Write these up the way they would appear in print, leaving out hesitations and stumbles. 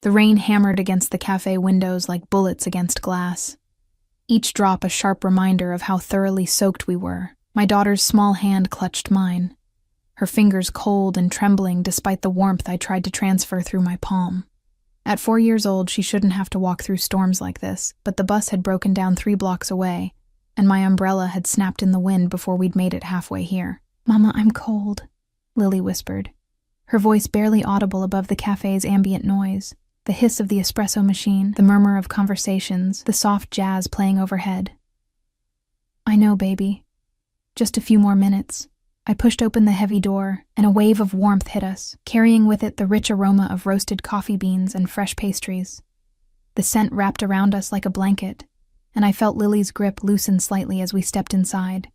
The rain hammered against the cafe windows like bullets against glass. Each drop a sharp reminder of how thoroughly soaked we were. My daughter's small hand clutched mine, her fingers cold and trembling despite the warmth I tried to transfer through my palm. At 4 years old, she shouldn't have to walk through storms like this, but the bus had broken down 3 blocks away, and my umbrella had snapped in the wind before we'd made it halfway here. "Mama, I'm cold," Lily whispered, her voice barely audible above the cafe's ambient noise. The hiss of the espresso machine, the murmur of conversations, the soft jazz playing overhead. "I know, baby. Just a few more minutes." I pushed open the heavy door, and a wave of warmth hit us, carrying with it the rich aroma of roasted coffee beans and fresh pastries. The scent wrapped around us like a blanket, and I felt Lily's grip loosen slightly as we stepped inside.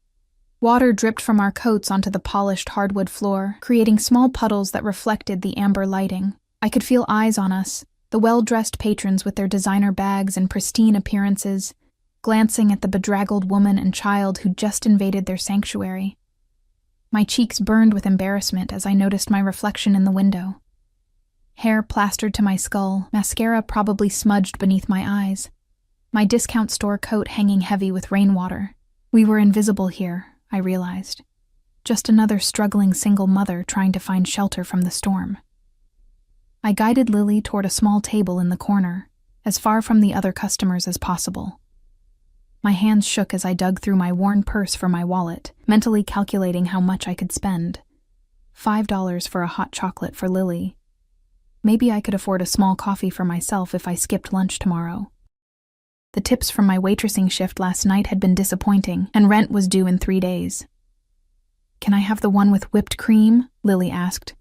Water dripped from our coats onto the polished hardwood floor, creating small puddles that reflected the amber lighting. I could feel eyes on us, the well-dressed patrons with their designer bags and pristine appearances, glancing at the bedraggled woman and child who'd just invaded their sanctuary. My cheeks burned with embarrassment as I noticed my reflection in the window. Hair plastered to my skull, mascara probably smudged beneath my eyes, my discount store coat hanging heavy with rainwater. We were invisible here, I realized. Just another struggling single mother trying to find shelter from the storm. I guided Lily toward a small table in the corner, as far from the other customers as possible. My hands shook as I dug through my worn purse for my wallet, mentally calculating how much I could spend. $5 for a hot chocolate for Lily. Maybe I could afford a small coffee for myself if I skipped lunch tomorrow. The tips from my waitressing shift last night had been disappointing, and rent was due in 3 days. "Can I have the one with whipped cream?" Lily asked,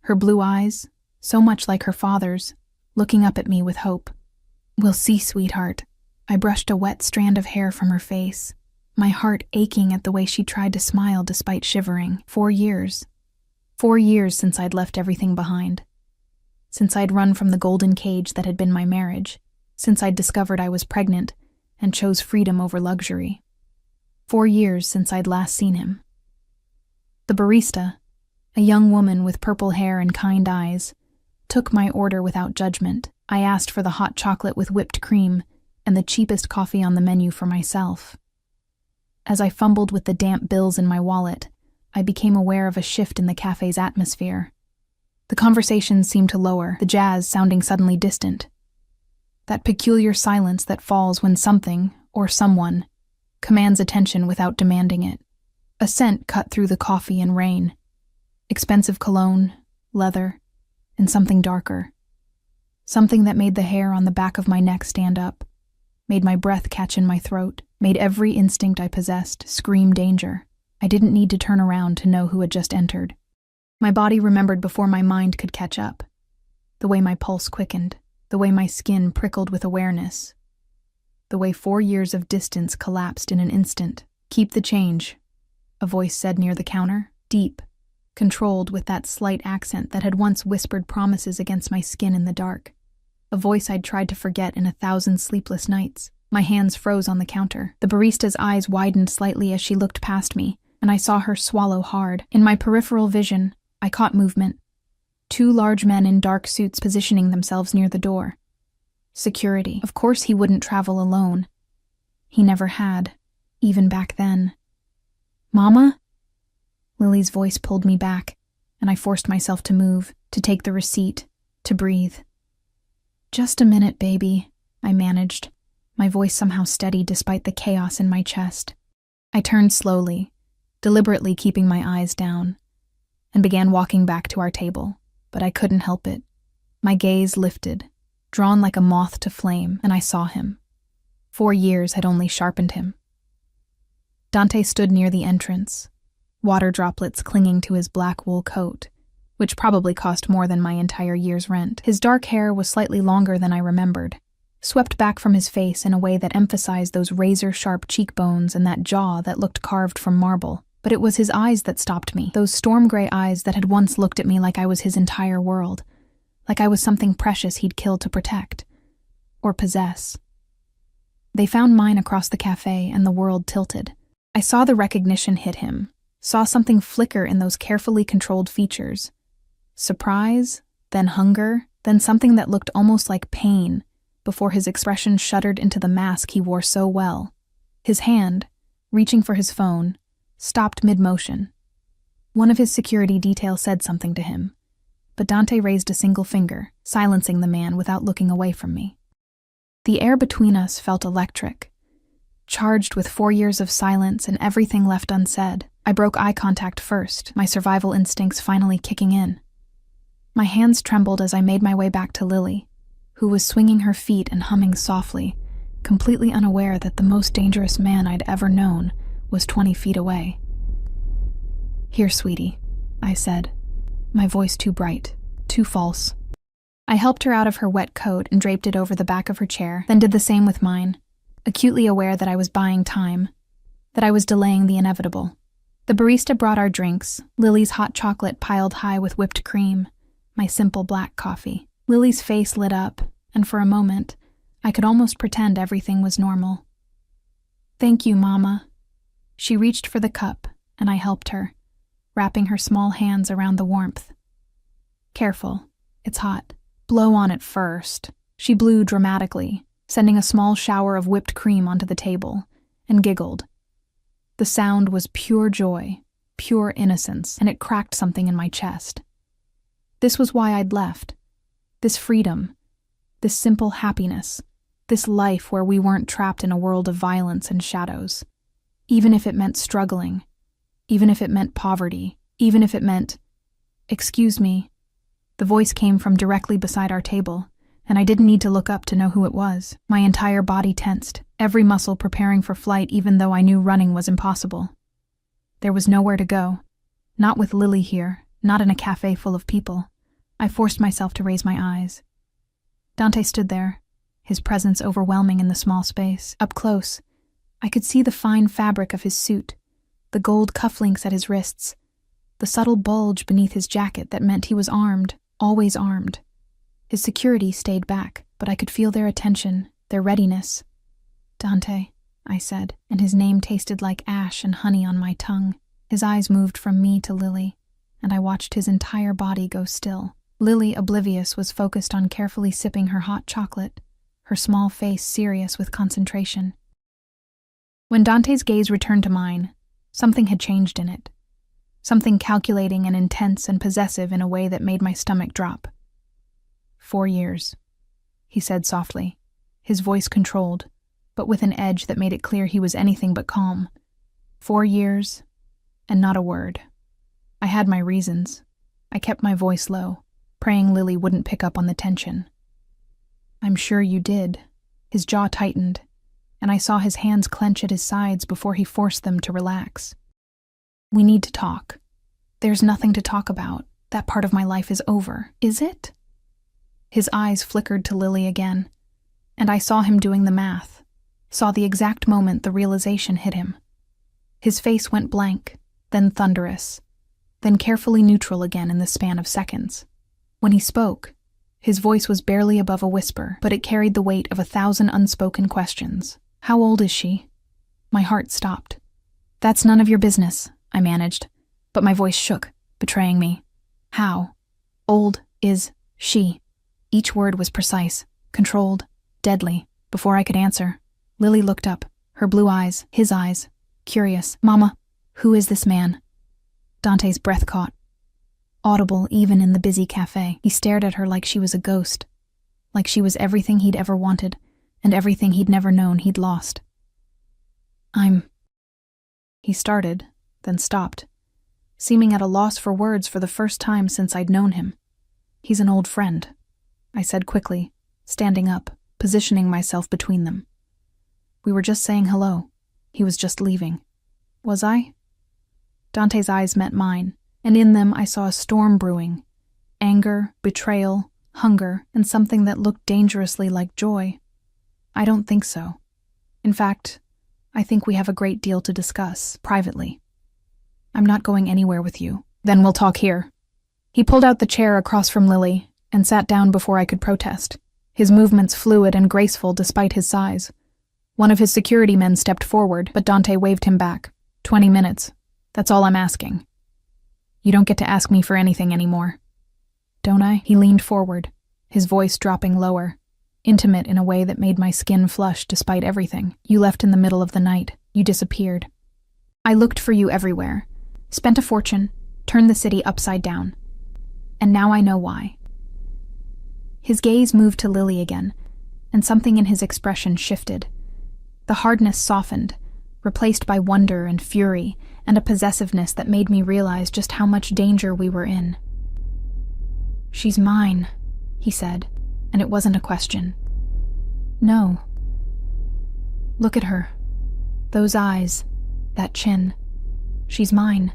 her blue eyes, so much like her father's, looking up at me with hope. "We'll see, sweetheart." I brushed a wet strand of hair from her face, my heart aching at the way she tried to smile despite shivering. 4 years. 4 years since I'd left everything behind. Since I'd run from the golden cage that had been my marriage. Since I'd discovered I was pregnant and chose freedom over luxury. 4 years since I'd last seen him. The barista, a young woman with purple hair and kind eyes, took my order without judgment. I asked for the hot chocolate with whipped cream and the cheapest coffee on the menu for myself. As I fumbled with the damp bills in my wallet, I became aware of a shift in the cafe's atmosphere. The conversations seemed to lower, the jazz sounding suddenly distant. That peculiar silence that falls when something, or someone, commands attention without demanding it. A scent cut through the coffee and rain. Expensive cologne, leather, and something darker. Something that made the hair on the back of my neck stand up, made my breath catch in my throat, made every instinct I possessed scream danger. I didn't need to turn around to know who had just entered. My body remembered before my mind could catch up. The way my pulse quickened, the way my skin prickled with awareness, the way 4 years of distance collapsed in an instant. "Keep the change," a voice said near the counter, deep, controlled with that slight accent that had once whispered promises against my skin in the dark. A voice I'd tried to forget in 1,000 sleepless nights. My hands froze on the counter. The barista's eyes widened slightly as she looked past me, and I saw her swallow hard. In my peripheral vision, I caught movement. 2 large men in dark suits positioning themselves near the door. Security. Of course he wouldn't travel alone. He never had, even back then. "Mama?" Lily's voice pulled me back, and I forced myself to move, to take the receipt, to breathe. "Just a minute, baby," I managed, my voice somehow steady despite the chaos in my chest. I turned slowly, deliberately keeping my eyes down, and began walking back to our table, but I couldn't help it. My gaze lifted, drawn like a moth to flame, and I saw him. 4 years had only sharpened him. Dante stood near the entrance, water droplets clinging to his black wool coat, which probably cost more than my entire year's rent. His dark hair was slightly longer than I remembered, swept back from his face in a way that emphasized those razor-sharp cheekbones and that jaw that looked carved from marble. But it was his eyes that stopped me, those storm-gray eyes that had once looked at me like I was his entire world, like I was something precious he'd killed to protect, or possess. They found mine across the cafe, and the world tilted. I saw the recognition hit him, saw something flicker in those carefully controlled features. Surprise, then hunger, then something that looked almost like pain before his expression shuddered into the mask he wore so well. His hand, reaching for his phone, stopped mid-motion. One of his security detail said something to him, but Dante raised a single finger, silencing the man without looking away from me. The air between us felt electric, charged with 4 years of silence and everything left unsaid. I broke eye contact first, my survival instincts finally kicking in. My hands trembled as I made my way back to Lily, who was swinging her feet and humming softly, completely unaware that the most dangerous man I'd ever known was 20 feet away. "Here, sweetie," I said, my voice too bright, too false. I helped her out of her wet coat and draped it over the back of her chair, then did the same with mine, acutely aware that I was buying time, that I was delaying the inevitable. The barista brought our drinks, Lily's hot chocolate piled high with whipped cream, my simple black coffee. Lily's face lit up, and for a moment, I could almost pretend everything was normal. "Thank you, Mama." She reached for the cup, and I helped her, wrapping her small hands around the warmth. "Careful, it's hot. Blow on it first." She blew dramatically, sending a small shower of whipped cream onto the table, and giggled. The sound was pure joy, pure innocence, and it cracked something in my chest. This was why I'd left. This freedom, this simple happiness, this life where we weren't trapped in a world of violence and shadows. Even if it meant struggling, even if it meant poverty, even if it meant... "Excuse me." The voice came from directly beside our table, and I didn't need to look up to know who it was. My entire body tensed, every muscle preparing for flight even though I knew running was impossible. There was nowhere to go. Not with Lily here, not in a cafe full of people. I forced myself to raise my eyes. Dante stood there, his presence overwhelming in the small space. Up close, I could see the fine fabric of his suit, the gold cufflinks at his wrists, the subtle bulge beneath his jacket that meant he was armed, always armed. His security stayed back, but I could feel their attention, their readiness. "Dante," I said, and his name tasted like ash and honey on my tongue. His eyes moved from me to Lily, and I watched his entire body go still. Lily, oblivious, was focused on carefully sipping her hot chocolate, her small face serious with concentration. When Dante's gaze returned to mine, something had changed in it. Something calculating and intense and possessive in a way that made my stomach drop. 4 years, he said softly, his voice controlled, but with an edge that made it clear he was anything but calm. 4 years, and not a word. I had my reasons. I kept my voice low, praying Lily wouldn't pick up on the tension. "I'm sure you did." His jaw tightened, and I saw his hands clench at his sides before he forced them to relax. "We need to talk. There's nothing to talk about. That part of my life is over. Is it?" His eyes flickered to Lily again, and I saw him doing the math, saw the exact moment the realization hit him. His face went blank, then thunderous, then carefully neutral again in the span of seconds. When he spoke, his voice was barely above a whisper, but it carried the weight of 1,000 unspoken questions. "How old is she?" My heart stopped. "That's none of your business," I managed, but my voice shook, betraying me. "How old is she?" Each word was precise, controlled, deadly. Before I could answer, Lily looked up, her blue eyes, his eyes, curious. "Mama, who is this man?" Dante's breath caught, audible even in the busy cafe. He stared at her like she was a ghost, like she was everything he'd ever wanted and everything he'd never known he'd lost. He started, then stopped, seeming at a loss for words for the first time since I'd known him. "He's an old friend," I said quickly, standing up, positioning myself between them. "We were just saying hello. He was just leaving." "Was I?" Dante's eyes met mine, and in them I saw a storm brewing. Anger, betrayal, hunger, and something that looked dangerously like joy. "I don't think so. In fact, I think we have a great deal to discuss, privately. I'm not going anywhere with you." "Then we'll talk here." He pulled out the chair across from Lily and sat down before I could protest, his movements fluid and graceful despite his size. One of his security men stepped forward, but Dante waved him back. 20 minutes. That's all I'm asking. You don't get to ask me for anything anymore." "Don't I?" He leaned forward, his voice dropping lower, intimate in a way that made my skin flush despite everything. You left in the middle of the night. You disappeared. I looked for you everywhere, spent a fortune, turned the city upside down. And now I know why. His gaze moved to Lily again, and something in his expression shifted. The hardness softened, replaced by wonder and fury and a possessiveness that made me realize just how much danger we were in. "She's mine," he said, and it wasn't a question. "No. Look at her. Those eyes, that chin. She's mine,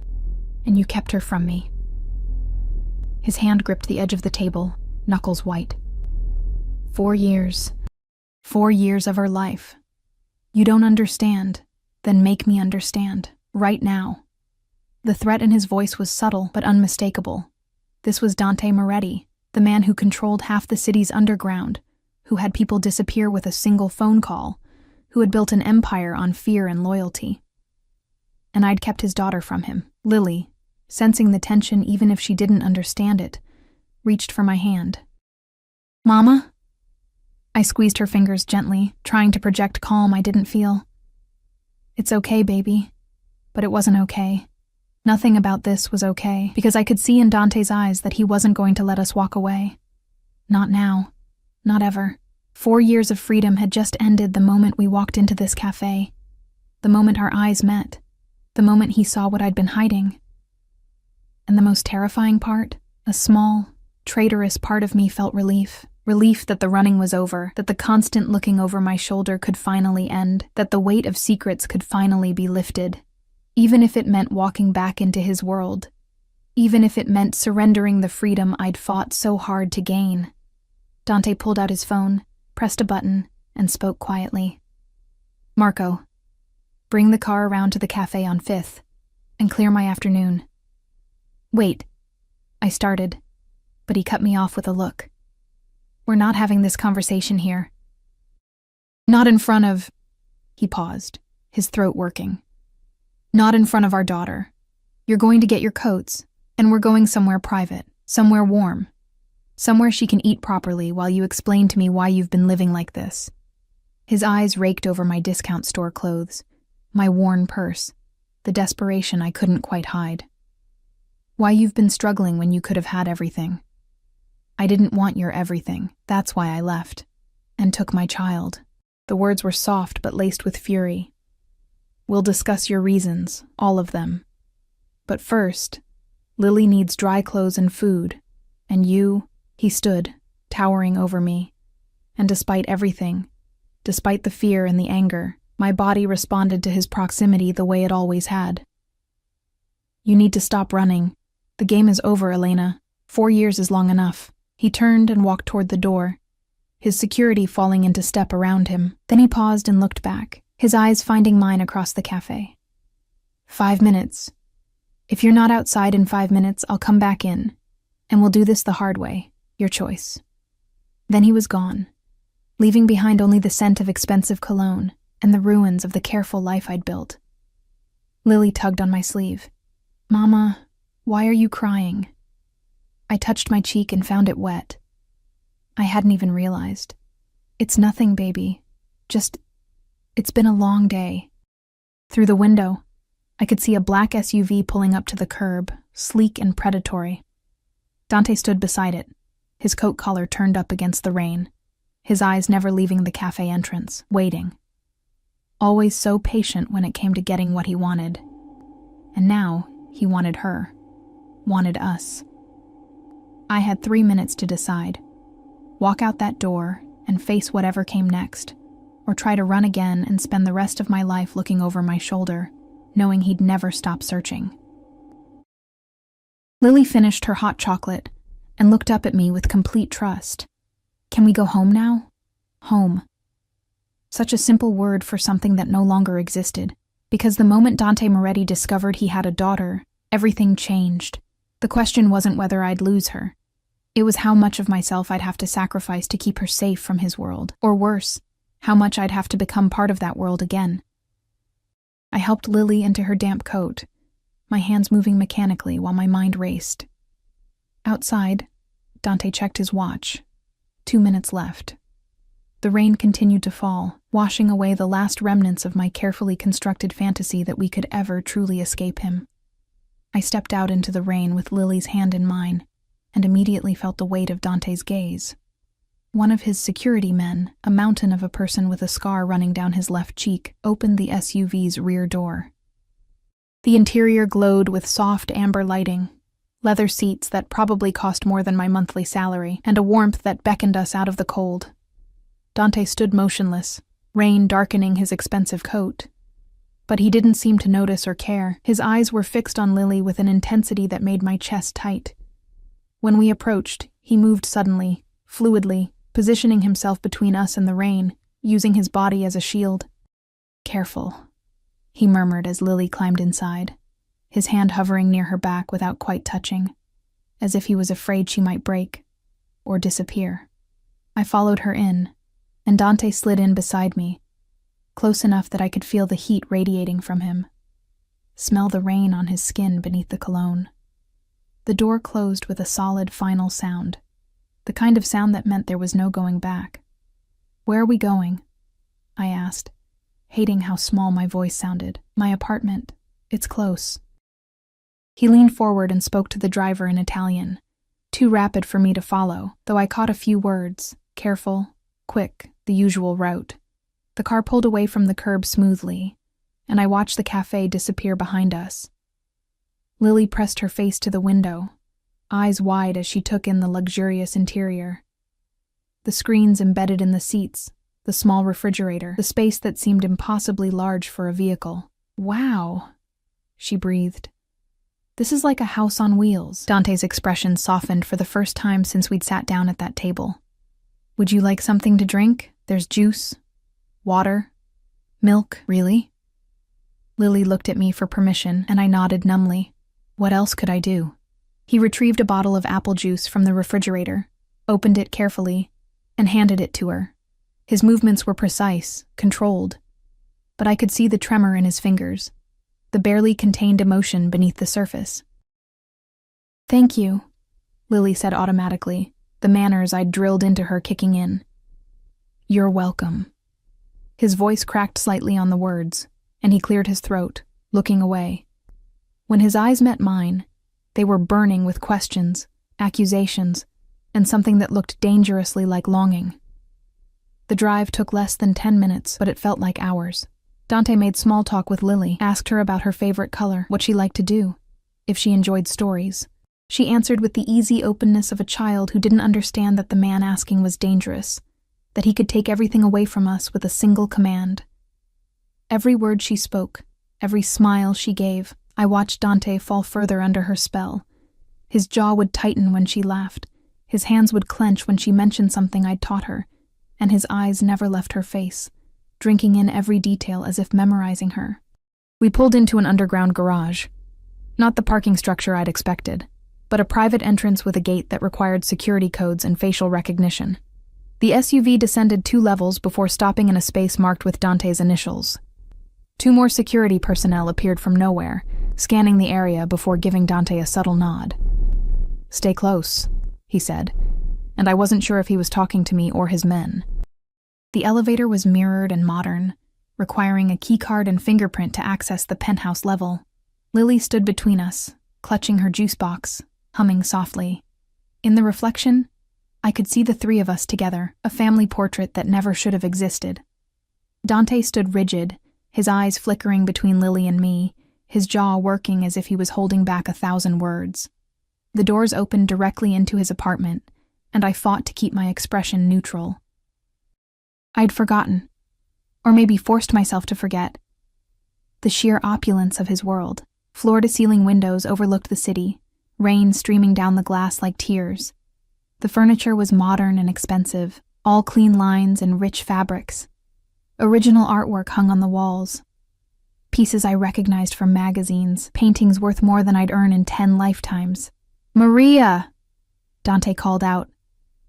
and you kept her from me." His hand gripped the edge of the table, knuckles white. 4 years. 4 years of her life. You don't understand, then make me understand, right now. The threat in his voice was subtle but unmistakable. This was Dante Moretti, the man who controlled half the city's underground, who had people disappear with a single phone call, who had built an empire on fear and loyalty. And I'd kept his daughter from him. Lily, sensing the tension even if she didn't understand it, reached for my hand. "Mama?" I squeezed her fingers gently, trying to project calm I didn't feel. "It's okay, baby." But it wasn't okay. Nothing about this was okay, because I could see in Dante's eyes that he wasn't going to let us walk away. Not now. Not ever. 4 years of freedom had just ended the moment we walked into this cafe. The moment our eyes met. The moment he saw what I'd been hiding. And the most terrifying part, a small, traitorous part of me felt relief. Relief that the running was over, that the constant looking over my shoulder could finally end, that the weight of secrets could finally be lifted. Even if it meant walking back into his world. Even if it meant surrendering the freedom I'd fought so hard to gain. Dante pulled out his phone, pressed a button, and spoke quietly. "Marco, bring the car around to the cafe on 5th, and clear my afternoon." "Wait," I started, but he cut me off with a look. "We're not having this conversation here." "Not in front of—" He paused, his throat working. "Not in front of our daughter. You're going to get your coats, and we're going somewhere private, somewhere warm. Somewhere she can eat properly while you explain to me why you've been living like this." His eyes raked over my discount store clothes, my worn purse, the desperation I couldn't quite hide. "Why you've been struggling when you could have had everything. I didn't want your everything, that's why I left. And took my child." The words were soft but laced with fury. "We'll discuss your reasons, all of them. But first, Lily needs dry clothes and food, and you—" He stood, towering over me. And despite everything, despite the fear and the anger, my body responded to his proximity the way it always had. "You need to stop running. The game is over, Elena. 4 years is long enough." He turned and walked toward the door, his security falling into step around him. Then he paused and looked back, his eyes finding mine across the cafe. 5 minutes. If you're not outside in 5 minutes, I'll come back in, and we'll do this the hard way. Your choice." Then he was gone, leaving behind only the scent of expensive cologne and the ruins of the careful life I'd built. Lily tugged on my sleeve. "Mama, why are you crying?" I touched my cheek and found it wet. I hadn't even realized. "It's nothing, baby. It's been a long day." Through the window, I could see a black SUV pulling up to the curb, sleek and predatory. Dante stood beside it, his coat collar turned up against the rain, his eyes never leaving the cafe entrance, waiting. Always so patient when it came to getting what he wanted. And now, he wanted her. Wanted us. I had 3 minutes to decide. Walk out that door and face whatever came next, or try to run again and spend the rest of my life looking over my shoulder, knowing he'd never stop searching. Lily finished her hot chocolate and looked up at me with complete trust. "Can we go home now?" Home. Such a simple word for something that no longer existed, because the moment Dante Moretti discovered he had a daughter, everything changed. The question wasn't whether I'd lose her. It was how much of myself I'd have to sacrifice to keep her safe from his world, or worse, how much I'd have to become part of that world again. I helped Lily into her damp coat, my hands moving mechanically while my mind raced. Outside, Dante checked his watch. 2 minutes left. The rain continued to fall, washing away the last remnants of my carefully constructed fantasy that we could ever truly escape him. I stepped out into the rain with Lily's hand in mine, and immediately felt the weight of Dante's gaze. One of his security men, a mountain of a person with a scar running down his left cheek, opened the SUV's rear door. The interior glowed with soft amber lighting, leather seats that probably cost more than my monthly salary, and a warmth that beckoned us out of the cold. Dante stood motionless, rain darkening his expensive coat. But he didn't seem to notice or care. His eyes were fixed on Lily with an intensity that made my chest tight. When we approached, he moved suddenly, fluidly, positioning himself between us and the rain, using his body as a shield. "Careful," he murmured as Lily climbed inside, his hand hovering near her back without quite touching, as if he was afraid she might break or disappear. I followed her in, and Dante slid in beside me, close enough that I could feel the heat radiating from him, smell the rain on his skin beneath the cologne. The door closed with a solid final sound, the kind of sound that meant there was no going back. "Where are we going?" I asked, hating how small my voice sounded. "My apartment. It's close." He leaned forward and spoke to the driver in Italian, too rapid for me to follow, though I caught a few words: careful, quick, the usual route. The car pulled away from the curb smoothly, and I watched the cafe disappear behind us. Lily pressed her face to the window, eyes wide as she took in the luxurious interior. The screens embedded in the seats, the small refrigerator, the space that seemed impossibly large for a vehicle. "Wow," she breathed. "This is like a house on wheels." Dante's expression softened for the first time since we'd sat down at that table. "Would you like something to drink? There's juice, water, milk." "Really?" Lily looked at me for permission, and I nodded numbly. What else could I do? He retrieved a bottle of apple juice from the refrigerator, opened it carefully, and handed it to her. His movements were precise, controlled, but I could see the tremor in his fingers, the barely contained emotion beneath the surface. "Thank you," Lily said automatically, the manners I'd drilled into her kicking in. "You're welcome." His voice cracked slightly on the words, and he cleared his throat, looking away. When his eyes met mine, they were burning with questions, accusations, and something that looked dangerously like longing. The drive took less than 10 minutes, but it felt like hours. Dante made small talk with Lily, asked her about her favorite color, what she liked to do, if she enjoyed stories. She answered with the easy openness of a child who didn't understand that the man asking was dangerous, that he could take everything away from us with a single command. Every word she spoke, every smile she gave, I watched Dante fall further under her spell. His jaw would tighten when she laughed, his hands would clench when she mentioned something I'd taught her, and his eyes never left her face, drinking in every detail as if memorizing her. We pulled into an underground garage. Not the parking structure I'd expected, but a private entrance with a gate that required security codes and facial recognition. The SUV descended 2 levels before stopping in a space marked with Dante's initials. 2 more security personnel appeared from nowhere, scanning the area before giving Dante a subtle nod. "Stay close," he said, and I wasn't sure if he was talking to me or his men. The elevator was mirrored and modern, requiring a keycard and fingerprint to access the penthouse level. Lily stood between us, clutching her juice box, humming softly. In the reflection, I could see the 3 of us together, a family portrait that never should have existed. Dante stood rigid, his eyes flickering between Lily and me, his jaw working as if he was holding back 1,000 words. The doors opened directly into his apartment, and I fought to keep my expression neutral. I'd forgotten, or maybe forced myself to forget, the sheer opulence of his world. Floor-to-ceiling windows overlooked the city, rain streaming down the glass like tears. The furniture was modern and expensive, all clean lines and rich fabrics. Original artwork hung on the walls, pieces I recognized from magazines, paintings worth more than I'd earn in 10 lifetimes. "Maria!" Dante called out,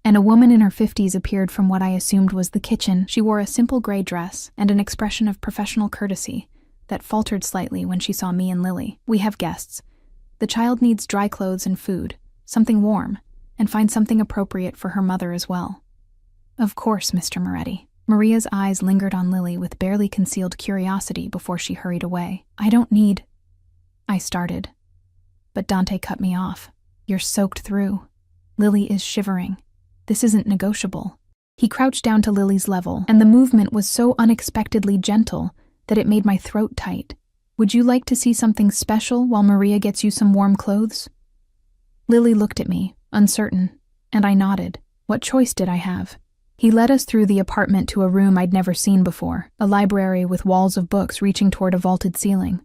and a woman in her 50s appeared from what I assumed was the kitchen. She wore a simple gray dress and an expression of professional courtesy that faltered slightly when she saw me and Lily. "We have guests. The child needs dry clothes and food, something warm, and find something appropriate for her mother as well." Of course, Mr. Moretti. Maria's eyes lingered on Lily with barely concealed curiosity before she hurried away. I don't need... I started. But Dante cut me off. You're soaked through. Lily is shivering. This isn't negotiable. He crouched down to Lily's level, and the movement was so unexpectedly gentle that it made my throat tight. Would you like to see something special while Maria gets you some warm clothes? Lily looked at me, uncertain, and I nodded. What choice did I have? He led us through the apartment to a room I'd never seen before, a library with walls of books reaching toward a vaulted ceiling.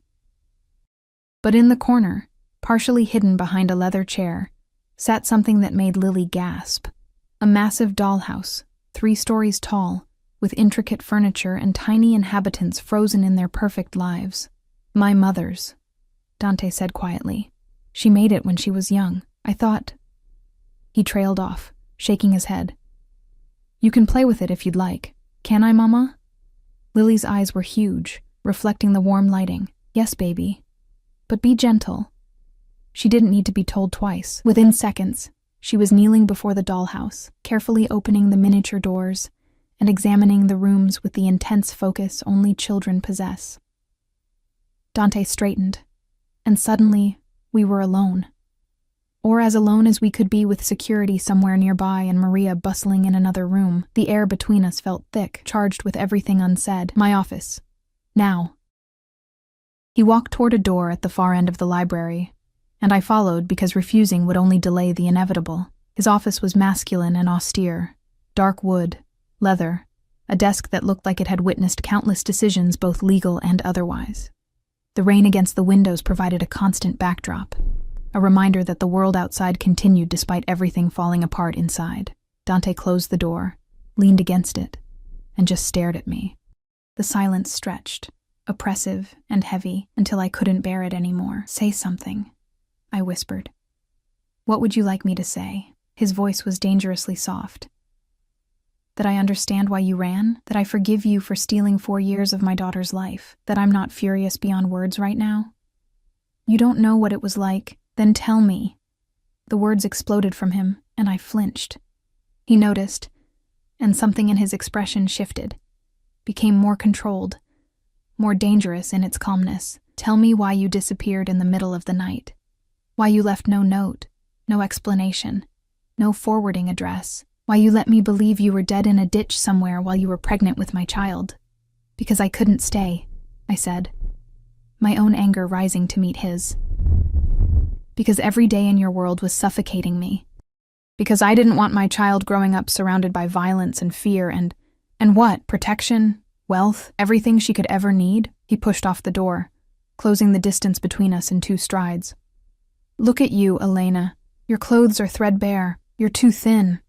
But in the corner, partially hidden behind a leather chair, sat something that made Lily gasp. A massive dollhouse, 3 stories tall, with intricate furniture and tiny inhabitants frozen in their perfect lives. My mother's, Dante said quietly. She made it when she was young. I thought... He trailed off, shaking his head. You can play with it if you'd like. Can I, Mama? Lily's eyes were huge, reflecting the warm lighting. Yes, baby. But be gentle. She didn't need to be told twice. Within seconds, she was kneeling before the dollhouse, carefully opening the miniature doors and examining the rooms with the intense focus only children possess. Dante straightened, and suddenly we were alone. Or as alone as we could be with security somewhere nearby and Maria bustling in another room. The air between us felt thick, charged with everything unsaid. My office. Now. He walked toward a door at the far end of the library, and I followed because refusing would only delay the inevitable. His office was masculine and austere. Dark wood, leather, a desk that looked like it had witnessed countless decisions both legal and otherwise. The rain against the windows provided a constant backdrop, a reminder that the world outside continued despite everything falling apart inside. Dante closed the door, leaned against it, and just stared at me. The silence stretched, oppressive and heavy, until I couldn't bear it anymore. Say something, I whispered. What would you like me to say? His voice was dangerously soft. That I understand why you ran? That I forgive you for stealing 4 years of my daughter's life? That I'm not furious beyond words right now? You don't know what it was like. Then tell me. The words exploded from him, and I flinched. He noticed, and something in his expression shifted, became more controlled, more dangerous in its calmness. Tell me why you disappeared in the middle of the night. Why you left no note, no explanation, no forwarding address. Why you let me believe you were dead in a ditch somewhere while you were pregnant with my child. Because I couldn't stay, I said, my own anger rising to meet his. Because every day in your world was suffocating me. Because I didn't want my child growing up surrounded by violence and fear and what? Protection? Wealth? Everything she could ever need? He pushed off the door, closing the distance between us in 2 strides. Look at you, Elena. Your clothes are threadbare. You're too thin.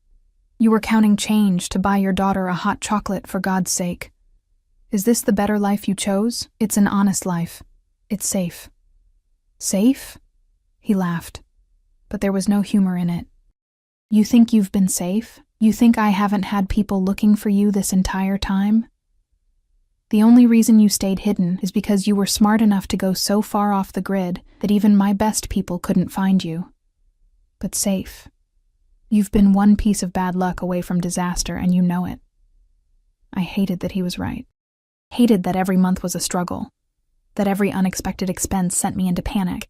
You were counting change to buy your daughter a hot chocolate for God's sake. Is this the better life you chose? It's an honest life. It's safe. Safe? He laughed, but there was no humor in it. You think you've been safe? You think I haven't had people looking for you this entire time? The only reason you stayed hidden is because you were smart enough to go so far off the grid that even my best people couldn't find you. But safe. You've been one piece of bad luck away from disaster, and you know it. I hated that he was right. Hated that every month was a struggle. That every unexpected expense sent me into panic.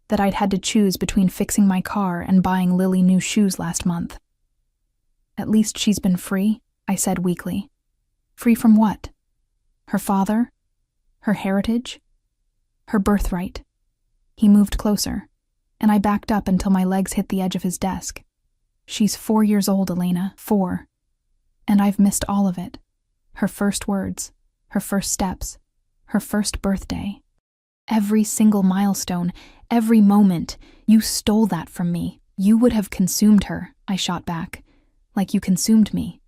That I'd had to choose between fixing my car and buying Lily new shoes last month. At least she's been free, I said weakly. Free from what? Her father? Her heritage? Her birthright. He moved closer, and I backed up until my legs hit the edge of his desk. She's 4 years old, Elena, 4. And I've missed all of it. Her first words, her first steps, her first birthday. Every single milestone, every moment, you stole that from me. You would have consumed her, I shot back, like you consumed me.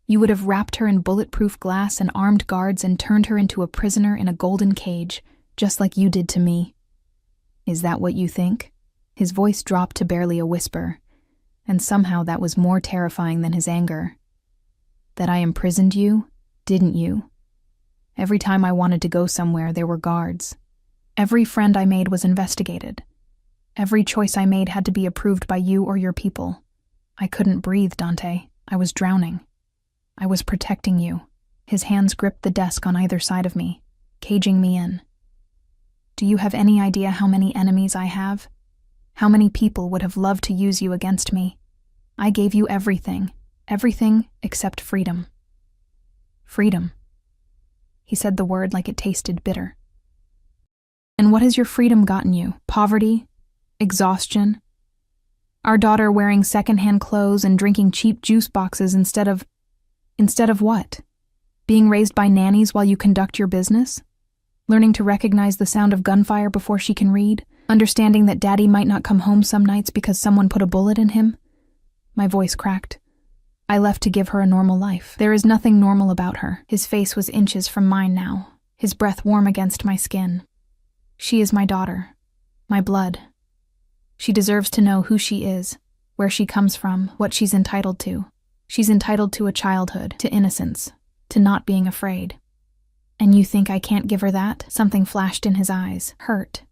You would have wrapped her in bulletproof glass and armed guards and turned her into a prisoner in a golden cage, just like you did to me. Is that what you think? His voice dropped to barely a whisper, and somehow that was more terrifying than his anger. That I imprisoned you, didn't you? Every time I wanted to go somewhere, there were guards. Every friend I made was investigated. Every choice I made had to be approved by you or your people. I couldn't breathe, Dante. I was drowning. I was protecting you. His hands gripped the desk on either side of me, caging me in. Do you have any idea how many enemies I have? How many people would have loved to use you against me? I gave you everything except freedom. Freedom. He said the word like it tasted bitter. And what has your freedom gotten you? Poverty? Exhaustion? Our daughter wearing secondhand clothes and drinking cheap juice boxes instead of what? Being raised by nannies while you conduct your business? Learning to recognize the sound of gunfire before she can read? Understanding that daddy might not come home some nights because someone put a bullet in him? My voice cracked. I left to give her a normal life. There is nothing normal about her. His face was inches from mine now, his breath warm against my skin. She is my daughter, my blood. She deserves to know who she is, where she comes from, what she's entitled to. She's entitled to a childhood, to innocence, to not being afraid. And you think I can't give her that? Something flashed in his eyes, hurt,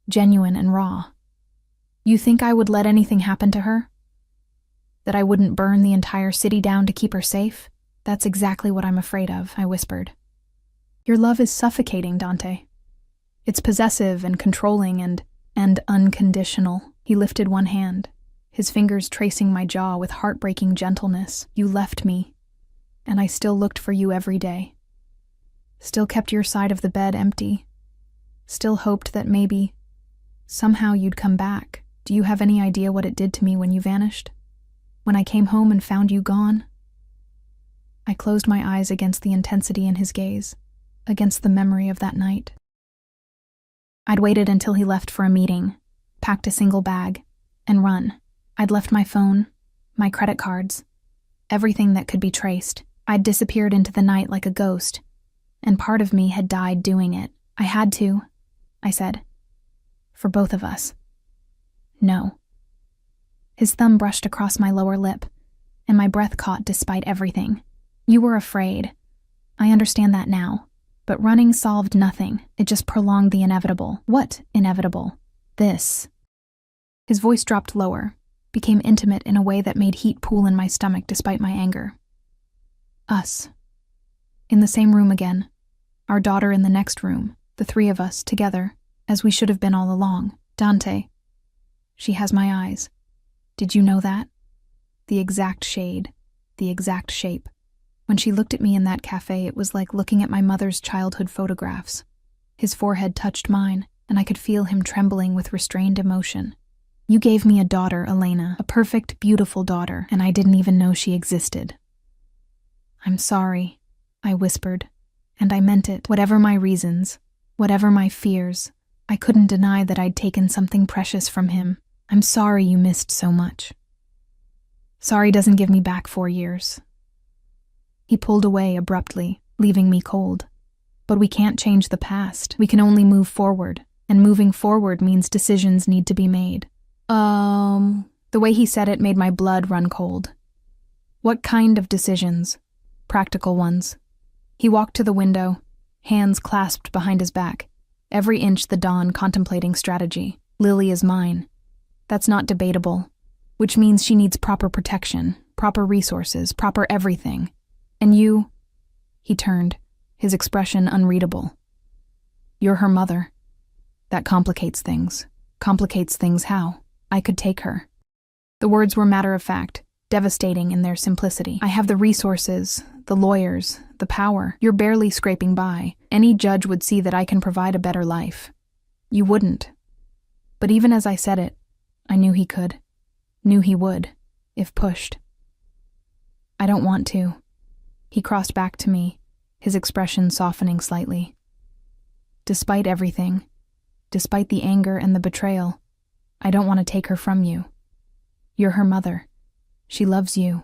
genuine and raw. You think I would let anything happen to her? That I wouldn't burn the entire city down to keep her safe? That's exactly what I'm afraid of, I whispered. Your love is suffocating, Dante. It's possessive and controlling and unconditional. He lifted one hand, his fingers tracing my jaw with heartbreaking gentleness. You left me, and I still looked for you every day. Still kept your side of the bed empty. Still hoped that maybe, somehow you'd come back. Do you have any idea what it did to me when you vanished? When I came home and found you gone? I closed my eyes against the intensity in his gaze, against the memory of that night. I'd waited until he left for a meeting, packed a single bag, and run. I'd left my phone, my credit cards, everything that could be traced. I'd disappeared into the night like a ghost, and part of me had died doing it. I had to, I said. For both of us. No. His thumb brushed across my lower lip, and my breath caught despite everything. You were afraid. I understand that now. But running solved nothing. It just prolonged the inevitable. What inevitable? This. His voice dropped lower, became intimate in a way that made heat pool in my stomach despite my anger. Us. In the same room again. Our daughter in the next room. The three of us, together, as we should have been all along. Dante. She has my eyes. Did you know that? The exact shade. The exact shape. When she looked at me in that cafe, it was like looking at my mother's childhood photographs. His forehead touched mine, and I could feel him trembling with restrained emotion. You gave me a daughter, Elena, a perfect, beautiful daughter, and I didn't even know she existed. I'm sorry, I whispered, and I meant it. Whatever my reasons, whatever my fears, I couldn't deny that I'd taken something precious from him. I'm sorry you missed so much. Sorry doesn't give me back 4 years. He pulled away abruptly, leaving me cold. But we can't change the past. We can only move forward, and moving forward means decisions need to be made. The way he said it made my blood run cold. What kind of decisions? Practical ones. He walked to the window, hands clasped behind his back, every inch the Don contemplating strategy. Lily is mine. That's not debatable, which means she needs proper protection, proper resources, proper everything. And you, he turned, his expression unreadable. You're her mother. That complicates things. Complicates things how? I could take her. The words were matter of fact, devastating in their simplicity. I have the resources, the lawyers, the power. You're barely scraping by. Any judge would see that I can provide a better life. You wouldn't. But even as I said it, I knew he could. Knew he would, if pushed. I don't want to. He crossed back to me, his expression softening slightly. Despite everything, despite the anger and the betrayal, I don't want to take her from you. You're her mother. She loves you.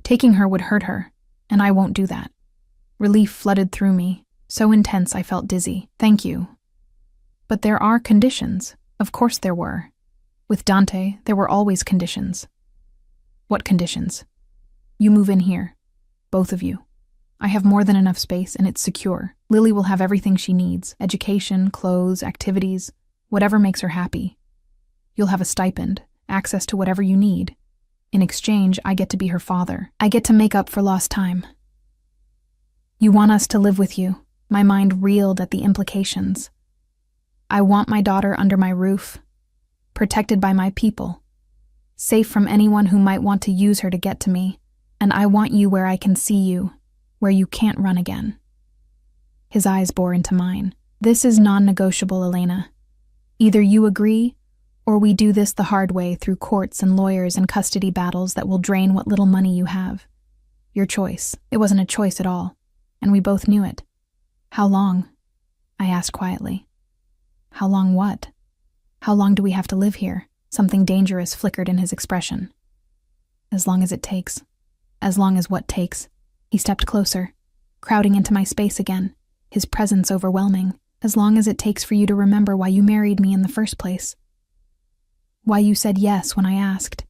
Taking her would hurt her, and I won't do that. Relief flooded through me, so intense I felt dizzy. Thank you. But there are conditions. Of course there were. With Dante, there were always conditions. What conditions? You move in here. Both of you. I have more than enough space and it's secure. Lily will have everything she needs. Education, clothes, activities, whatever makes her happy. You'll have a stipend, access to whatever you need. In exchange, I get to be her father. I get to make up for lost time. You want us to live with you. My mind reeled at the implications. I want my daughter under my roof, protected by my people, safe from anyone who might want to use her to get to me, and I want you where I can see you, where you can't run again. His eyes bore into mine. This is non-negotiable, Elena. Either you agree, or we do this the hard way through courts and lawyers and custody battles that will drain what little money you have. Your choice. It wasn't a choice at all, and we both knew it. How long? I asked quietly. How long what? How long do we have to live here? Something dangerous flickered in his expression. As long as it takes. As long as what takes. He stepped closer, crowding into my space again, his presence overwhelming. As long as it takes for you to remember why you married me in the first place. Why you said yes when I asked.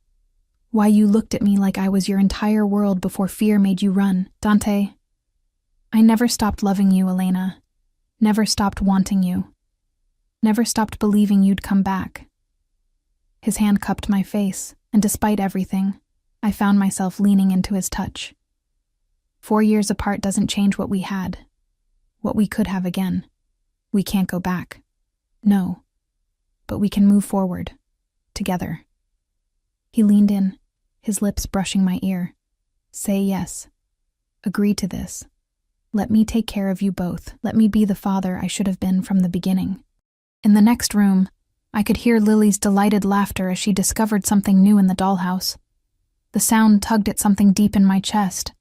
Why you looked at me like I was your entire world before fear made you run. Dante, I never stopped loving you, Elena. Never stopped wanting you. Never stopped believing you'd come back. His hand cupped my face, and despite everything, I found myself leaning into his touch. 4 years apart doesn't change what we had, what we could have again. We can't go back. No. But we can move forward. Together. He leaned in, his lips brushing my ear. Say yes. Agree to this. Let me take care of you both. Let me be the father I should have been from the beginning. In the next room, I could hear Lily's delighted laughter as she discovered something new in the dollhouse. The sound tugged at something deep in my chest.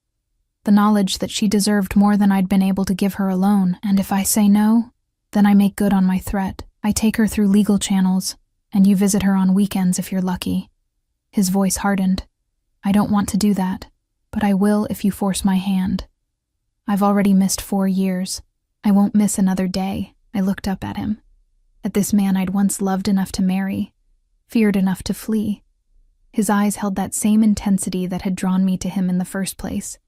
The knowledge that she deserved more than I'd been able to give her alone, and if I say no, then I make good on my threat. I take her through legal channels, and you visit her on weekends if you're lucky. His voice hardened. I don't want to do that, but I will if you force my hand. I've already missed 4 years. I won't miss another day. I looked up at him. At this man I'd once loved enough to marry, feared enough to flee. His eyes held that same intensity that had drawn me to him in the first place.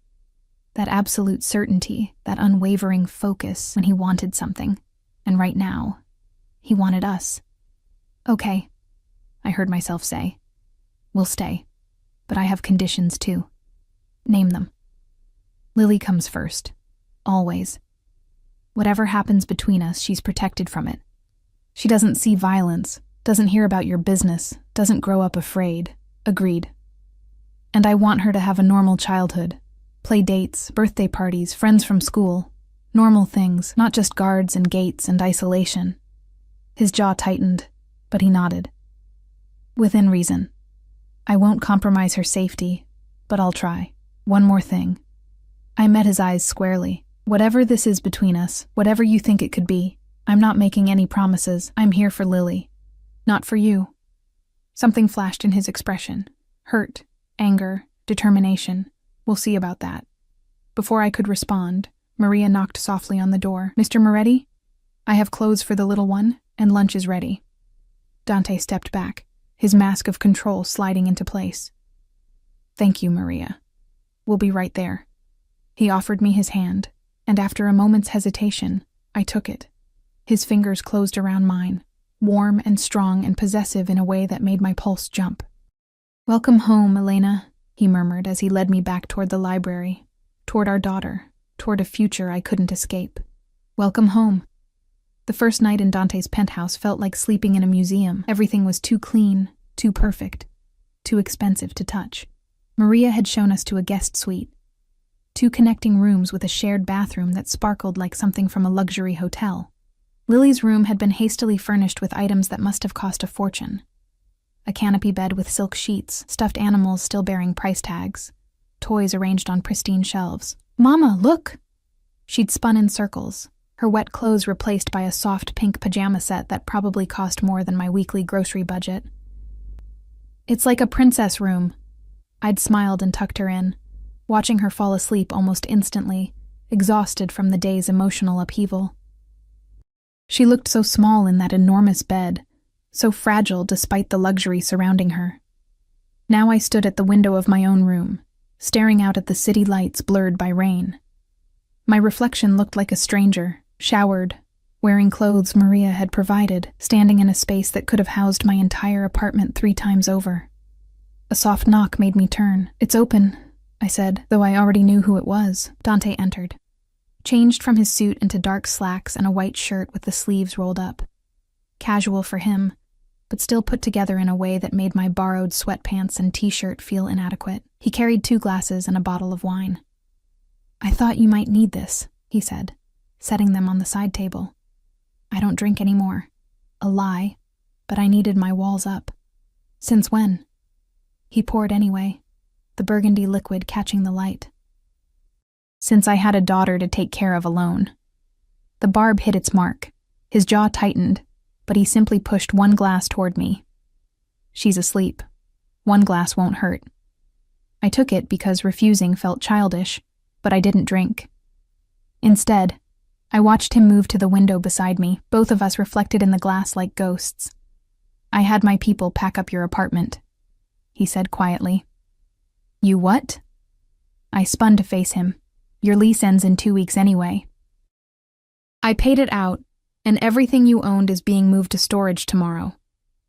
That absolute certainty, that unwavering focus when he wanted something. And right now, he wanted us. Okay, I heard myself say. We'll stay, but I have conditions too. Name them. Lily comes first. Always. Whatever happens between us, she's protected from it. She doesn't see violence, doesn't hear about your business, doesn't grow up afraid. Agreed. And I want her to have a normal childhood. Play dates, birthday parties, friends from school. Normal things, not just guards and gates and isolation. His jaw tightened, but he nodded. Within reason. I won't compromise her safety, but I'll try. One more thing. I met his eyes squarely. Whatever this is between us, whatever you think it could be, I'm not making any promises. I'm here for Lily. Not for you. Something flashed in his expression. Hurt, anger, determination. We'll see about that. Before I could respond, Maria knocked softly on the door. Mr. Moretti? I have clothes for the little one, and lunch is ready. Dante stepped back, his mask of control sliding into place. Thank you, Maria. We'll be right there. He offered me his hand, and after a moment's hesitation, I took it. His fingers closed around mine, warm and strong and possessive in a way that made my pulse jump. Welcome home, Elena, he murmured as he led me back toward the library, toward our daughter, toward a future I couldn't escape. Welcome home. The first night in Dante's penthouse felt like sleeping in a museum. Everything was too clean, too perfect, too expensive to touch. Maria had shown us to a guest suite. 2 connecting rooms with a shared bathroom that sparkled like something from a luxury hotel. Lily's room had been hastily furnished with items that must have cost a fortune. A canopy bed with silk sheets, stuffed animals still bearing price tags, toys arranged on pristine shelves. Mama, look! She'd spun in circles, her wet clothes replaced by a soft pink pajama set that probably cost more than my weekly grocery budget. It's like a princess room. I'd smiled and tucked her in, watching her fall asleep almost instantly, exhausted from the day's emotional upheaval. She looked so small in that enormous bed, so fragile despite the luxury surrounding her. Now I stood at the window of my own room, staring out at the city lights blurred by rain. My reflection looked like a stranger, showered, wearing clothes Maria had provided, standing in a space that could have housed my entire apartment 3 times over. A soft knock made me turn. "It's open," I said, though I already knew who it was. Dante entered, changed from his suit into dark slacks and a white shirt with the sleeves rolled up. Casual for him, but still put together in a way that made my borrowed sweatpants and t-shirt feel inadequate. He carried 2 glasses and a bottle of wine. "I thought you might need this," he said, setting them on the side table. "I don't drink anymore." A lie, but I needed my walls up. "Since when?" He poured anyway, the burgundy liquid catching the light. "Since I had a daughter to take care of alone." The barb hit its mark. His jaw tightened, but he simply pushed 1 glass toward me. "She's asleep. 1 glass won't hurt." I took it because refusing felt childish, but I didn't drink. Instead, I watched him move to the window beside me, both of us reflected in the glass like ghosts. "I had my people pack up your apartment," he said quietly. "You what?" I spun to face him. "Your lease ends in 2 weeks anyway." "I paid it out, and everything you owned is being moved to storage tomorrow.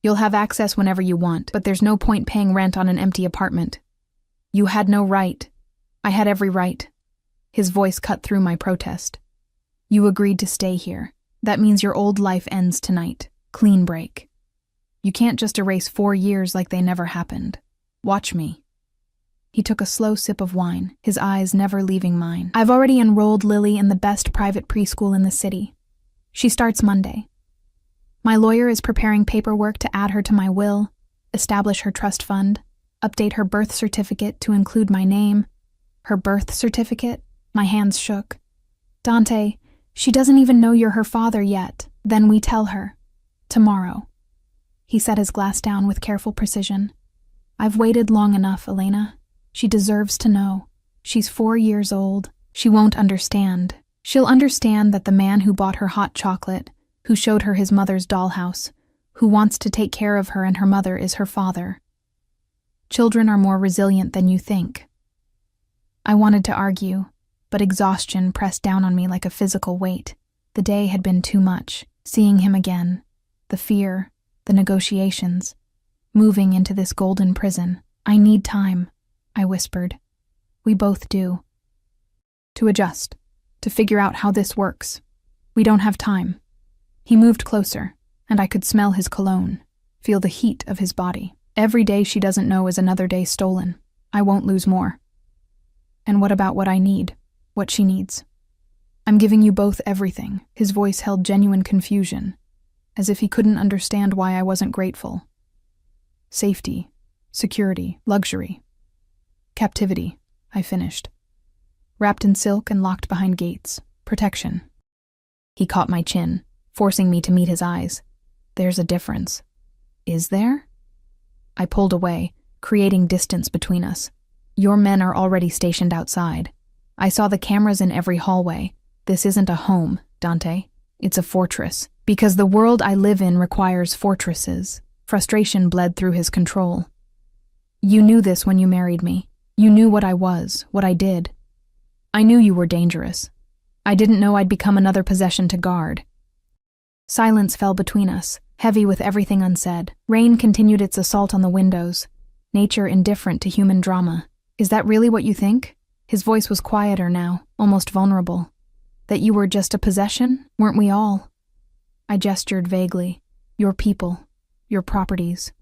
You'll have access whenever you want, but there's no point paying rent on an empty apartment. You had no right. I had every right." His voice cut through my protest. "You agreed to stay here. That means your old life ends tonight. Clean break. You can't just erase 4 years like they never happened. Watch me." He took a slow sip of wine, his eyes never leaving mine. "I've already enrolled Lily in the best private preschool in the city. She starts Monday. My lawyer is preparing paperwork to add her to my will, establish her trust fund, update her birth certificate to include my name." Her birth certificate? My hands shook. "Dante, she doesn't even know you're her father yet. Then we tell her. Tomorrow." He set his glass down with careful precision. "I've waited long enough, Elena. She deserves to know. She's 4 years old. She won't understand. She'll understand that the man who bought her hot chocolate, who showed her his mother's dollhouse, who wants to take care of her and her mother is her father. Children are more resilient than you think." I wanted to argue, but exhaustion pressed down on me like a physical weight. The day had been too much. Seeing him again, the fear, the negotiations, moving into this golden prison. "I need time," I whispered. "We both do. To adjust, to figure out how this works. We don't have time." He moved closer, and I could smell his cologne, feel the heat of his body. "Every day she doesn't know is another day stolen. I won't lose more." "And what about what I need? What she needs?" "I'm giving you both everything." His voice held genuine confusion, as if he couldn't understand why I wasn't grateful. "Safety, security, luxury. Captivity," I finished. "Wrapped in silk and locked behind gates. Protection." He caught my chin, forcing me to meet his eyes. "There's a difference." "Is there?" I pulled away, creating distance between us. "Your men are already stationed outside. I saw the cameras in every hallway. This isn't a home, Dante. It's a fortress. Because the world I live in requires fortresses." Frustration bled through his control. "You knew this when you married me. You knew what I was, what I did. I knew you were dangerous. I didn't know I'd become another possession to guard." Silence fell between us, heavy with everything unsaid. Rain continued its assault on the windows, nature indifferent to human drama. "Is that really what you think?" His voice was quieter now, almost vulnerable. "That you were just a possession? Weren't we all?" I gestured vaguely. "Your people, your properties,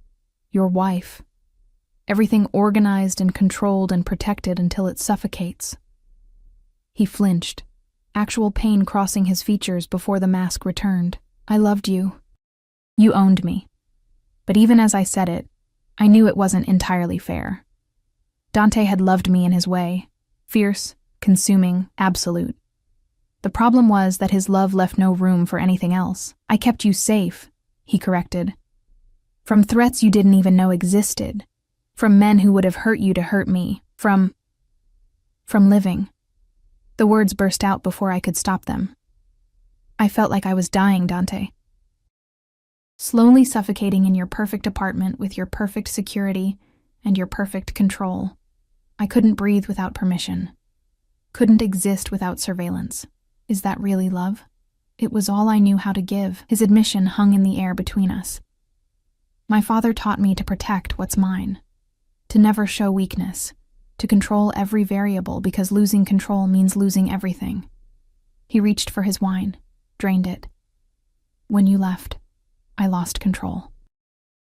your wife. Everything organized and controlled and protected until it suffocates." He flinched, actual pain crossing his features before the mask returned. "I loved you. You owned me." But even as I said it, I knew it wasn't entirely fair. Dante had loved me in his way, fierce, consuming, absolute. The problem was that his love left no room for anything else. "I kept you safe," he corrected. "From threats you didn't even know existed. From men who would have hurt you to hurt me. From living." The words burst out before I could stop them. I felt like I was dying, Dante. Slowly suffocating in your perfect apartment with your perfect security and your perfect control. I couldn't breathe without permission. Couldn't exist without surveillance. Is that really love? It was all I knew how to give. His admission hung in the air between us. My father taught me to protect what's mine, to to never show weakness, to control every variable because losing control means losing everything. He reached for his wine, drained it. When you left, I lost control.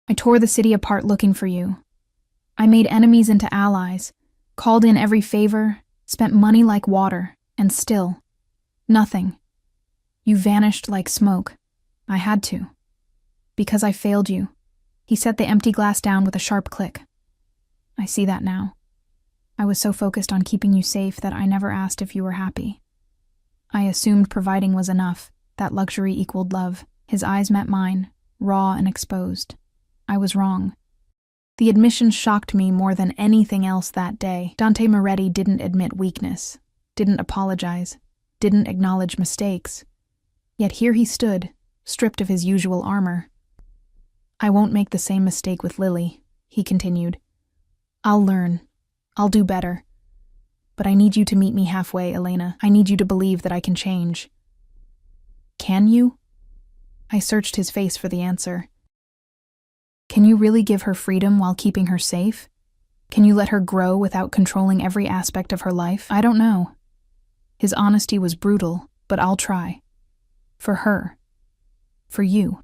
I tore the city apart looking for you. I made enemies into allies, called in every favor, spent money like water, and still, nothing. You vanished like smoke. I had to. Because I failed you. He set the empty glass down with a sharp click. I see that now. I was so focused on keeping you safe that I never asked if you were happy. I assumed providing was enough, that luxury equaled love. His eyes met mine, raw and exposed. I was wrong. The admission shocked me more than anything else that day. Dante Moretti didn't admit weakness, didn't apologize, didn't acknowledge mistakes. Yet here he stood, stripped of his usual armor. I won't make the same mistake with Lily, he continued. I'll learn. I'll do better. But I need you to meet me halfway, Elena. I need you to believe that I can change. Can you? I searched his face for the answer. Can you really give her freedom while keeping her safe? Can you let her grow without controlling every aspect of her life? I don't know. His honesty was brutal, but I'll try. For her. For you.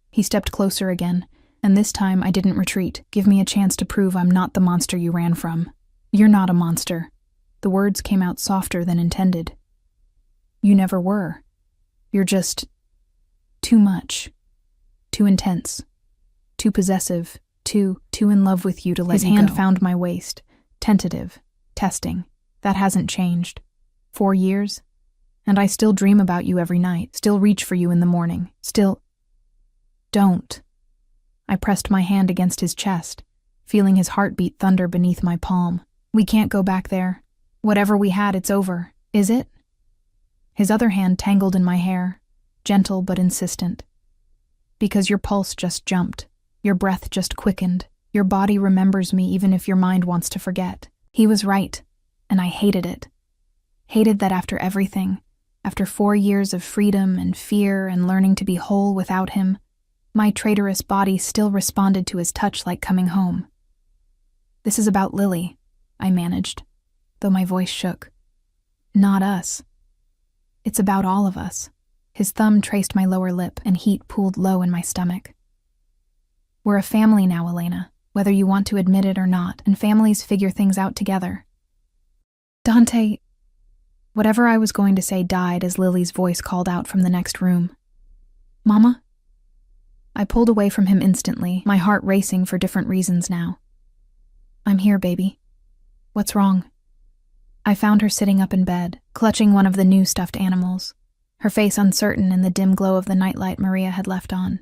He stepped closer again, and this time I didn't retreat. Give me a chance to prove I'm not the monster you ran from. You're not a monster. The words came out softer than intended. You never were. You're just too much. Too intense. Too possessive. Too in love with you to let you go. His hand found my waist. Tentative. Testing. That hasn't changed. 4 years? And I still dream about you every night. Still reach for you in the morning. Still... Don't. I pressed my hand against his chest, feeling his heartbeat thunder beneath my palm. We can't go back there. Whatever we had, it's over. Is it? His other hand tangled in my hair, gentle but insistent. Because your pulse just jumped. Your breath just quickened. Your body remembers me even if your mind wants to forget. He was right, and I hated it. Hated that after everything, after 4 years of freedom and fear and learning to be whole without him, my traitorous body still responded to his touch like coming home. This is about Lily, I managed, though my voice shook. Not us. It's about all of us. His thumb traced my lower lip, and heat pooled low in my stomach. We're a family now, Elena, whether you want to admit it or not, and families figure things out together. Dante... Whatever I was going to say died as Lily's voice called out from the next room. Mama? I pulled away from him instantly, my heart racing for different reasons now. I'm here, baby. What's wrong? I found her sitting up in bed, clutching one of the new stuffed animals, her face uncertain in the dim glow of the nightlight Maria had left on.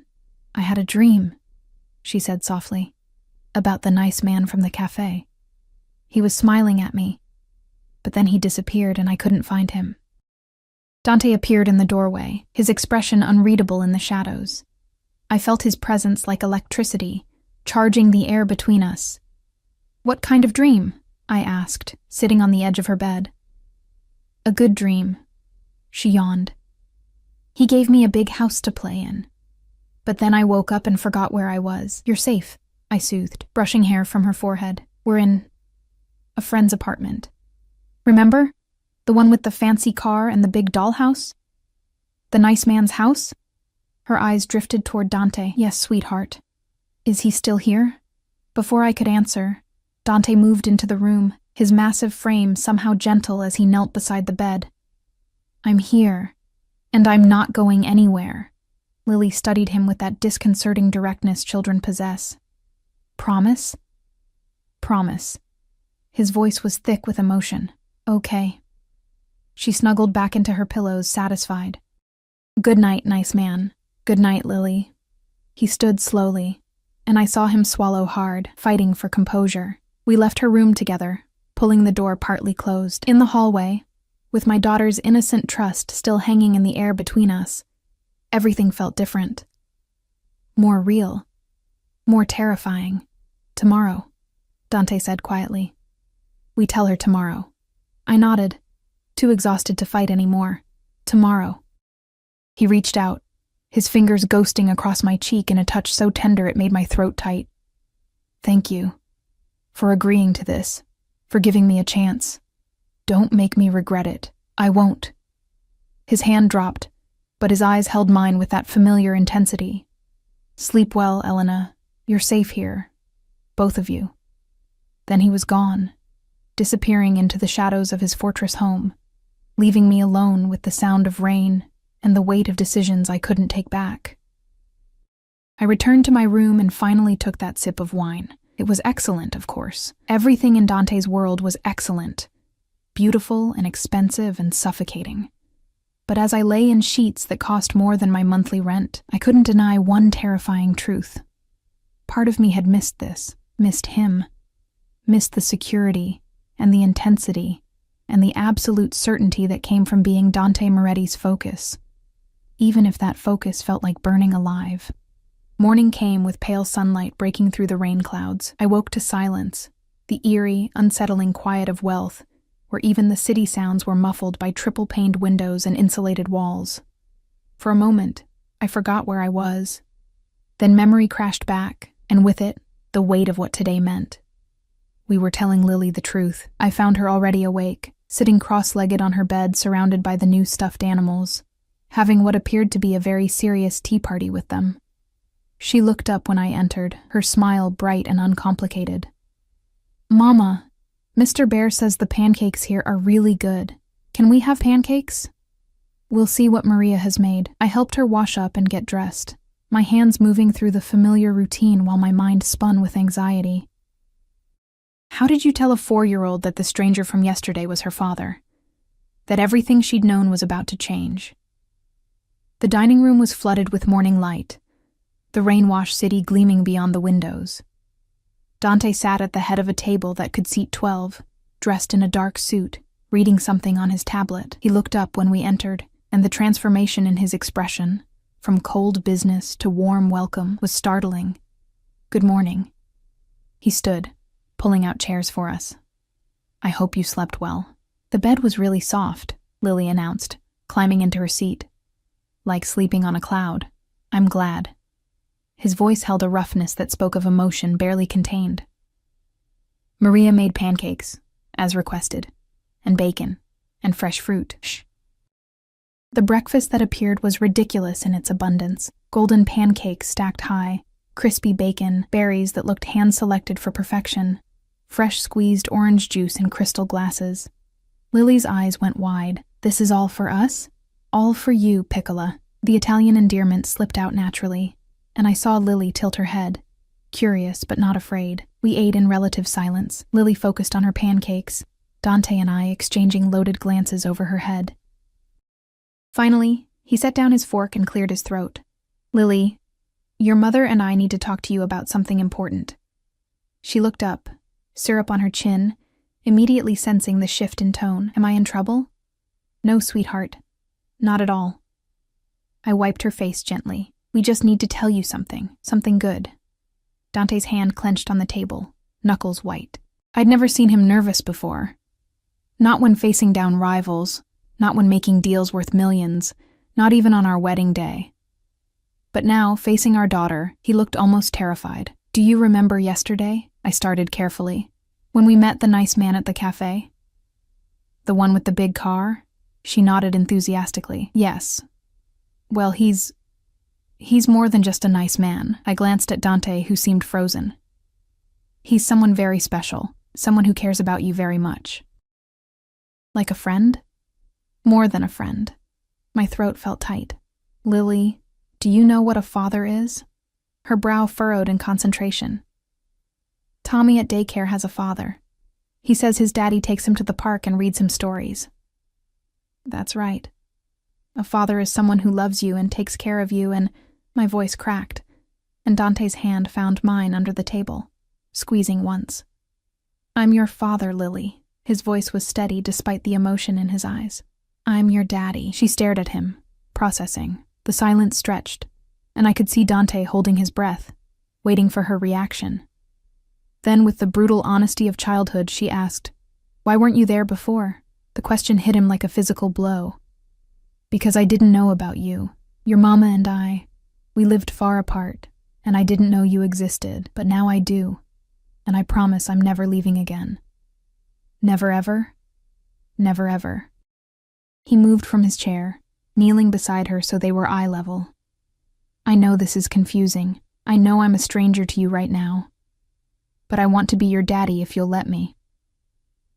I had a dream, she said softly, about the nice man from the café. He was smiling at me, but then he disappeared and I couldn't find him. Dante appeared in the doorway, his expression unreadable in the shadows. I felt his presence like electricity, charging the air between us. What kind of dream? I asked, sitting on the edge of her bed. A good dream, she yawned. He gave me a big house to play in. But then I woke up and forgot where I was. You're safe, I soothed, brushing hair from her forehead. We're in a friend's apartment. Remember? The one with the fancy car and the big dollhouse? The nice man's house? Her eyes drifted toward Dante. Yes, sweetheart. Is he still here? Before I could answer, Dante moved into the room, his massive frame somehow gentle as he knelt beside the bed. I'm here, and I'm not going anywhere. Lily studied him with that disconcerting directness children possess. Promise? Promise. His voice was thick with emotion. Okay. She snuggled back into her pillows, satisfied. Good night, nice man. Good night, Lily. He stood slowly, and I saw him swallow hard, fighting for composure. We left her room together, pulling the door partly closed. In the hallway, with my daughter's innocent trust still hanging in the air between us, everything felt different. More real. More terrifying. Tomorrow, Dante said quietly. We tell her tomorrow. I nodded, too exhausted to fight anymore. Tomorrow. He reached out, his fingers ghosting across my cheek in a touch so tender it made my throat tight. Thank you. for agreeing to this, for giving me a chance. Don't make me regret it. I won't." His hand dropped, but his eyes held mine with that familiar intensity. "Sleep well, Elena. You're safe here. Both of you." Then he was gone, disappearing into the shadows of his fortress home, leaving me alone with the sound of rain and the weight of decisions I couldn't take back. I returned to my room and finally took that sip of wine. It was excellent, of course. Everything in Dante's world was excellent, beautiful and expensive and suffocating. But as I lay in sheets that cost more than my monthly rent, I couldn't deny one terrifying truth. Part of me had missed this, missed him, missed the security and the intensity and the absolute certainty that came from being Dante Moretti's focus, even if that focus felt like burning alive. Morning came with pale sunlight breaking through the rain clouds. I woke to silence, the eerie, unsettling quiet of wealth, where even the city sounds were muffled by triple-paned windows and insulated walls. For a moment, I forgot where I was. Then memory crashed back, and with it, the weight of what today meant. We were telling Lily the truth. I found her already awake, sitting cross-legged on her bed surrounded by the new stuffed animals, having what appeared to be a very serious tea party with them. She looked up when I entered, her smile bright and uncomplicated. "Mama, Mr. Bear says the pancakes here are really good. Can we have pancakes?" "We'll see what Maria has made." I helped her wash up and get dressed, my hands moving through the familiar routine while my mind spun with anxiety. How did you tell a 4-year-old that the stranger from yesterday was her father? That everything she'd known was about to change? The dining room was flooded with morning light, the rain-washed city gleaming beyond the windows. Dante sat at the head of a table that could seat 12, dressed in a dark suit, reading something on his tablet. He looked up when we entered, and the transformation in his expression, from cold business to warm welcome, was startling. "Good morning." He stood, pulling out chairs for us. "I hope you slept well." "The bed was really soft," Lily announced, climbing into her seat. "Like sleeping on a cloud. I'm glad." His voice held a roughness that spoke of emotion barely contained. Maria made pancakes, as requested, and bacon, and fresh fruit. Shh. The breakfast that appeared was ridiculous in its abundance. Golden pancakes stacked high, crispy bacon, berries that looked hand-selected for perfection, fresh squeezed orange juice in crystal glasses. Lily's eyes went wide. "This is all for us?" "All for you, Piccola." The Italian endearment slipped out naturally, and I saw Lily tilt her head, curious but not afraid. We ate in relative silence, Lily focused on her pancakes, Dante and I exchanging loaded glances over her head. Finally, he set down his fork and cleared his throat. "Lily, your mother and I need to talk to you about something important." She looked up, syrup on her chin, immediately sensing the shift in tone. "Am I in trouble?" "No, sweetheart. Not at all." I wiped her face gently. "We just need to tell you something good." Dante's hand clenched on the table, knuckles white. I'd never seen him nervous before. Not when facing down rivals, not when making deals worth millions, not even on our wedding day. But now, facing our daughter, he looked almost terrified. "Do you remember yesterday?" I started carefully. "When we met the nice man at the café?" "The one with the big car?" She nodded enthusiastically. "Yes. Well, he's more than just a nice man." I glanced at Dante, who seemed frozen. "He's someone very special, someone who cares about you very much." "Like a friend?" "More than a friend." My throat felt tight. "Lily, do you know what a father is?" Her brow furrowed in concentration. "Tommy at daycare has a father. He says his daddy takes him to the park and reads him stories." "That's right. A father is someone who loves you and takes care of you," and my voice cracked, and Dante's hand found mine under the table, squeezing once. "I'm your father, Lily." His voice was steady despite the emotion in his eyes. "I'm your daddy." She stared at him, processing. The silence stretched, and I could see Dante holding his breath, waiting for her reaction. Then, with the brutal honesty of childhood, she asked, "Why weren't you there before?" The question hit him like a physical blow. "Because I didn't know about you. Your mama and I, we lived far apart, and I didn't know you existed, but now I do." and I promise I'm never leaving again. Never ever? Never ever. He moved from his chair, kneeling beside her so they were eye level. I know this is confusing. I know I'm a stranger to you right now. But I want to be your daddy if you'll let me.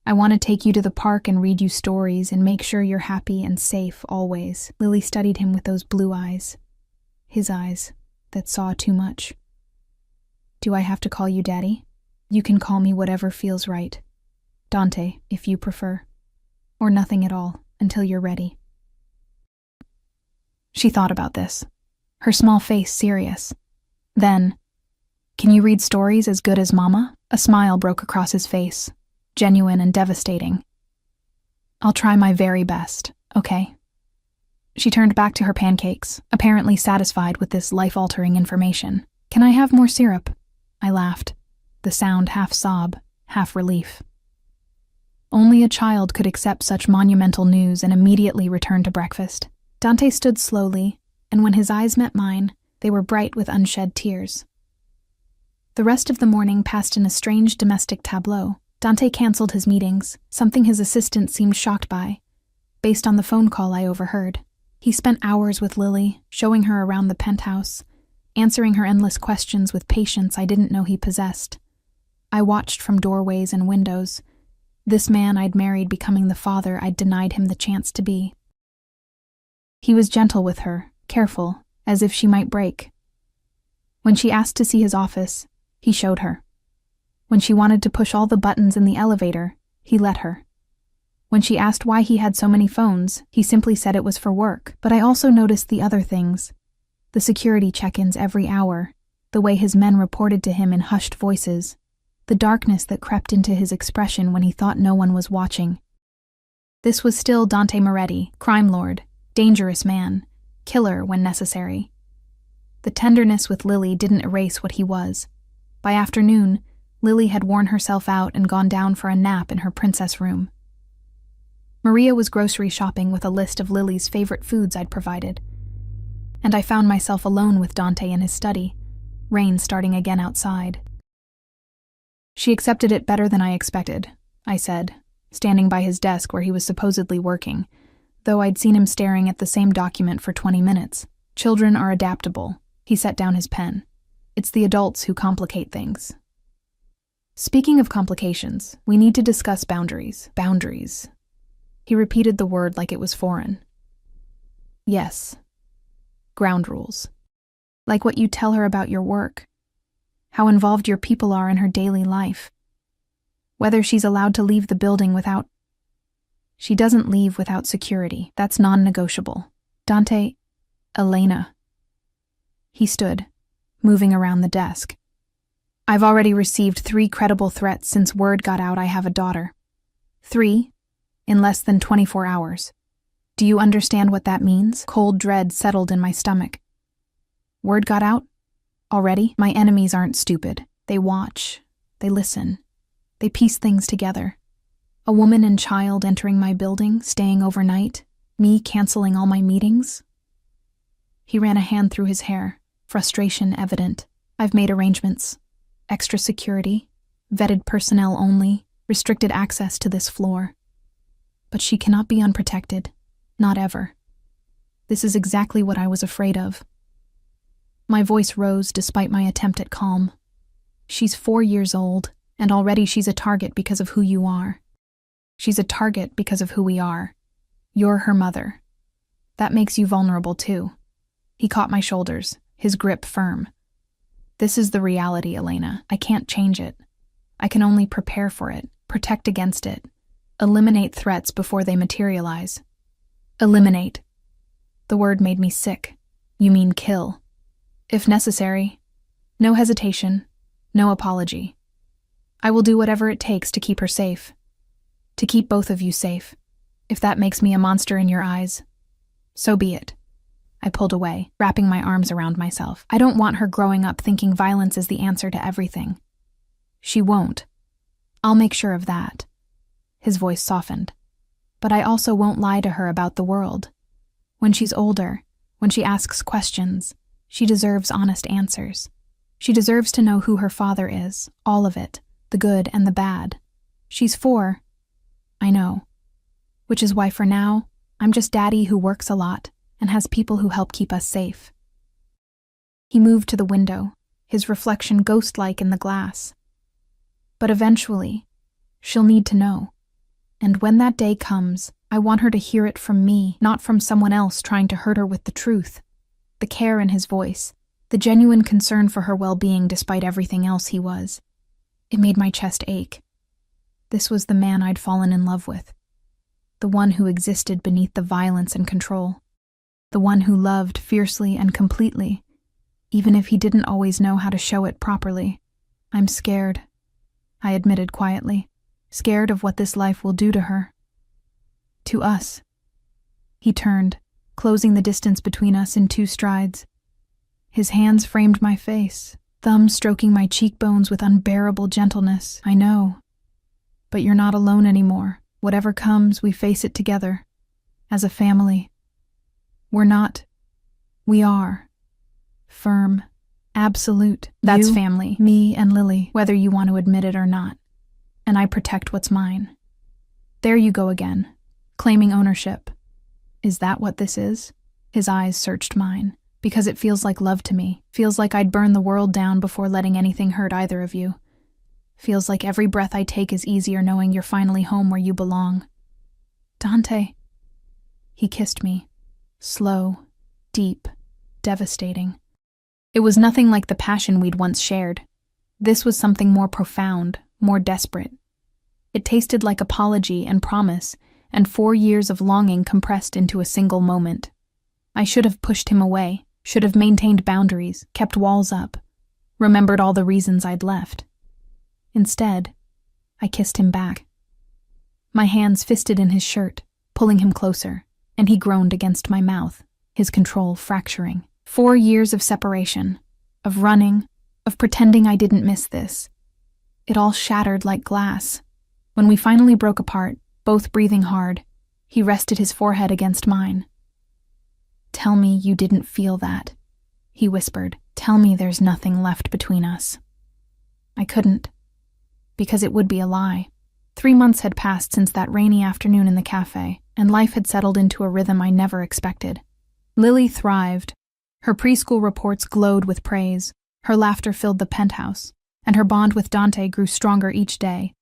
I want to take you to the park and read you stories and make sure you're happy and safe always. Lily studied him with those blue eyes. His eyes that saw too much. Do I have to call you daddy? You can call me whatever feels right. Dante, if you prefer. Or nothing at all, until you're ready. She thought about this, her small face serious. Then, can you read stories as good as Mama? A smile broke across his face, genuine and devastating. I'll try my very best, okay? She turned back to her pancakes, apparently satisfied with this life-altering information. Can I have more syrup? I laughed, the sound half sob, half relief. Only a child could accept such monumental news and immediately return to breakfast. Dante stood slowly, and when his eyes met mine, they were bright with unshed tears. The rest of the morning passed in a strange domestic tableau. Dante canceled his meetings, something his assistant seemed shocked by, based on the phone call I overheard. He spent hours with Lily, showing her around the penthouse, answering her endless questions with patience I didn't know he possessed. I watched from doorways and windows, this man I'd married becoming the father I'd denied him the chance to be. He was gentle with her, careful, as if she might break. When she asked to see his office, he showed her. When she wanted to push all the buttons in the elevator, he let her. When she asked why he had so many phones, he simply said it was for work. But I also noticed the other things. The security check-ins every hour, the way his men reported to him in hushed voices, the darkness that crept into his expression when he thought no one was watching. This was still Dante Moretti, crime lord, dangerous man, killer when necessary. The tenderness with Lily didn't erase what he was. By afternoon, Lily had worn herself out and gone down for a nap in her princess room. Maria was grocery shopping with a list of Lily's favorite foods I'd provided. And I found myself alone with Dante in his study, rain starting again outside. She accepted it better than I expected, I said, standing by his desk where he was supposedly working, though I'd seen him staring at the same document for 20 minutes. Children are adaptable. He set down his pen. It's the adults who complicate things. Speaking of complications, we need to discuss boundaries. Boundaries. He repeated the word like it was foreign. Yes. Ground rules. Like what you tell her about your work. How involved your people are in her daily life. Whether she's allowed to leave the building without... She doesn't leave without security. That's non-negotiable. Dante... Elena. He stood, moving around the desk. I've already received 3 credible threats since word got out I have a daughter. 3, in less than 24 hours. Do you understand what that means? Cold dread settled in my stomach. Word got out? Already? My enemies aren't stupid. They watch. They listen. They piece things together. A woman and child entering my building, staying overnight. Me canceling all my meetings. He ran a hand through his hair, frustration evident. I've made arrangements. Extra security, vetted personnel only, restricted access to this floor. But she cannot be unprotected. Not ever. This is exactly what I was afraid of. My voice rose despite my attempt at calm. She's 4 years old, and already she's a target because of who you are. She's a target because of who we are. You're her mother. That makes you vulnerable too. He caught my shoulders, his grip firm. This is the reality, Elena. I can't change it. I can only prepare for it, protect against it, eliminate threats before they materialize. Eliminate. The word made me sick. You mean kill. If necessary. No hesitation. No apology. I will do whatever it takes to keep her safe. To keep both of you safe. If that makes me a monster in your eyes, so be it. I pulled away, wrapping my arms around myself. I don't want her growing up thinking violence is the answer to everything. She won't. I'll make sure of that. His voice softened. But I also won't lie to her about the world. When she's older, when she asks questions, she deserves honest answers. She deserves to know who her father is, all of it, the good and the bad. She's 4. I know. Which is why for now, I'm just daddy who works a lot and has people who help keep us safe. He moved to the window, his reflection ghost-like in the glass. But eventually, she'll need to know. And when that day comes, I want her to hear it from me, not from someone else trying to hurt her with the truth. The care in his voice, the genuine concern for her well-being despite everything else he was. It made my chest ache. This was the man I'd fallen in love with. The one who existed beneath the violence and control. The one who loved fiercely and completely, even if he didn't always know how to show it properly. I'm scared, I admitted quietly, scared of what this life will do to her. To us. He turned, closing the distance between us in 2 strides. His hands framed my face, thumbs stroking my cheekbones with unbearable gentleness. I know. But you're not alone anymore. Whatever comes, we face it together. As a family. We're not. We are. Firm. Absolute. That's you, family. Me and Lily, whether you want to admit it or not. And I protect what's mine. There you go again. Claiming ownership. Is that what this is? His eyes searched mine. Because it feels like love to me. Feels like I'd burn the world down before letting anything hurt either of you. Feels like every breath I take is easier knowing you're finally home where you belong. Dante. He kissed me. Slow, deep, devastating. It was nothing like the passion we'd once shared. This was something more profound, more desperate. It tasted like apology and promise, and 4 years of longing compressed into a single moment. I should have pushed him away, should have maintained boundaries, kept walls up, remembered all the reasons I'd left. Instead, I kissed him back. My hands fisted in his shirt, pulling him closer, and he groaned against my mouth, his control fracturing. 4 years of separation, of running, of pretending I didn't miss this. It all shattered like glass. When we finally broke apart, both breathing hard, he rested his forehead against mine. "Tell me you didn't feel that," he whispered. "Tell me there's nothing left between us." I couldn't, because it would be a lie. 3 months had passed since that rainy afternoon in the cafe, and life had settled into a rhythm I never expected. Lily thrived. Her preschool reports glowed with praise, her laughter filled the penthouse, and her bond with Dante grew stronger each day.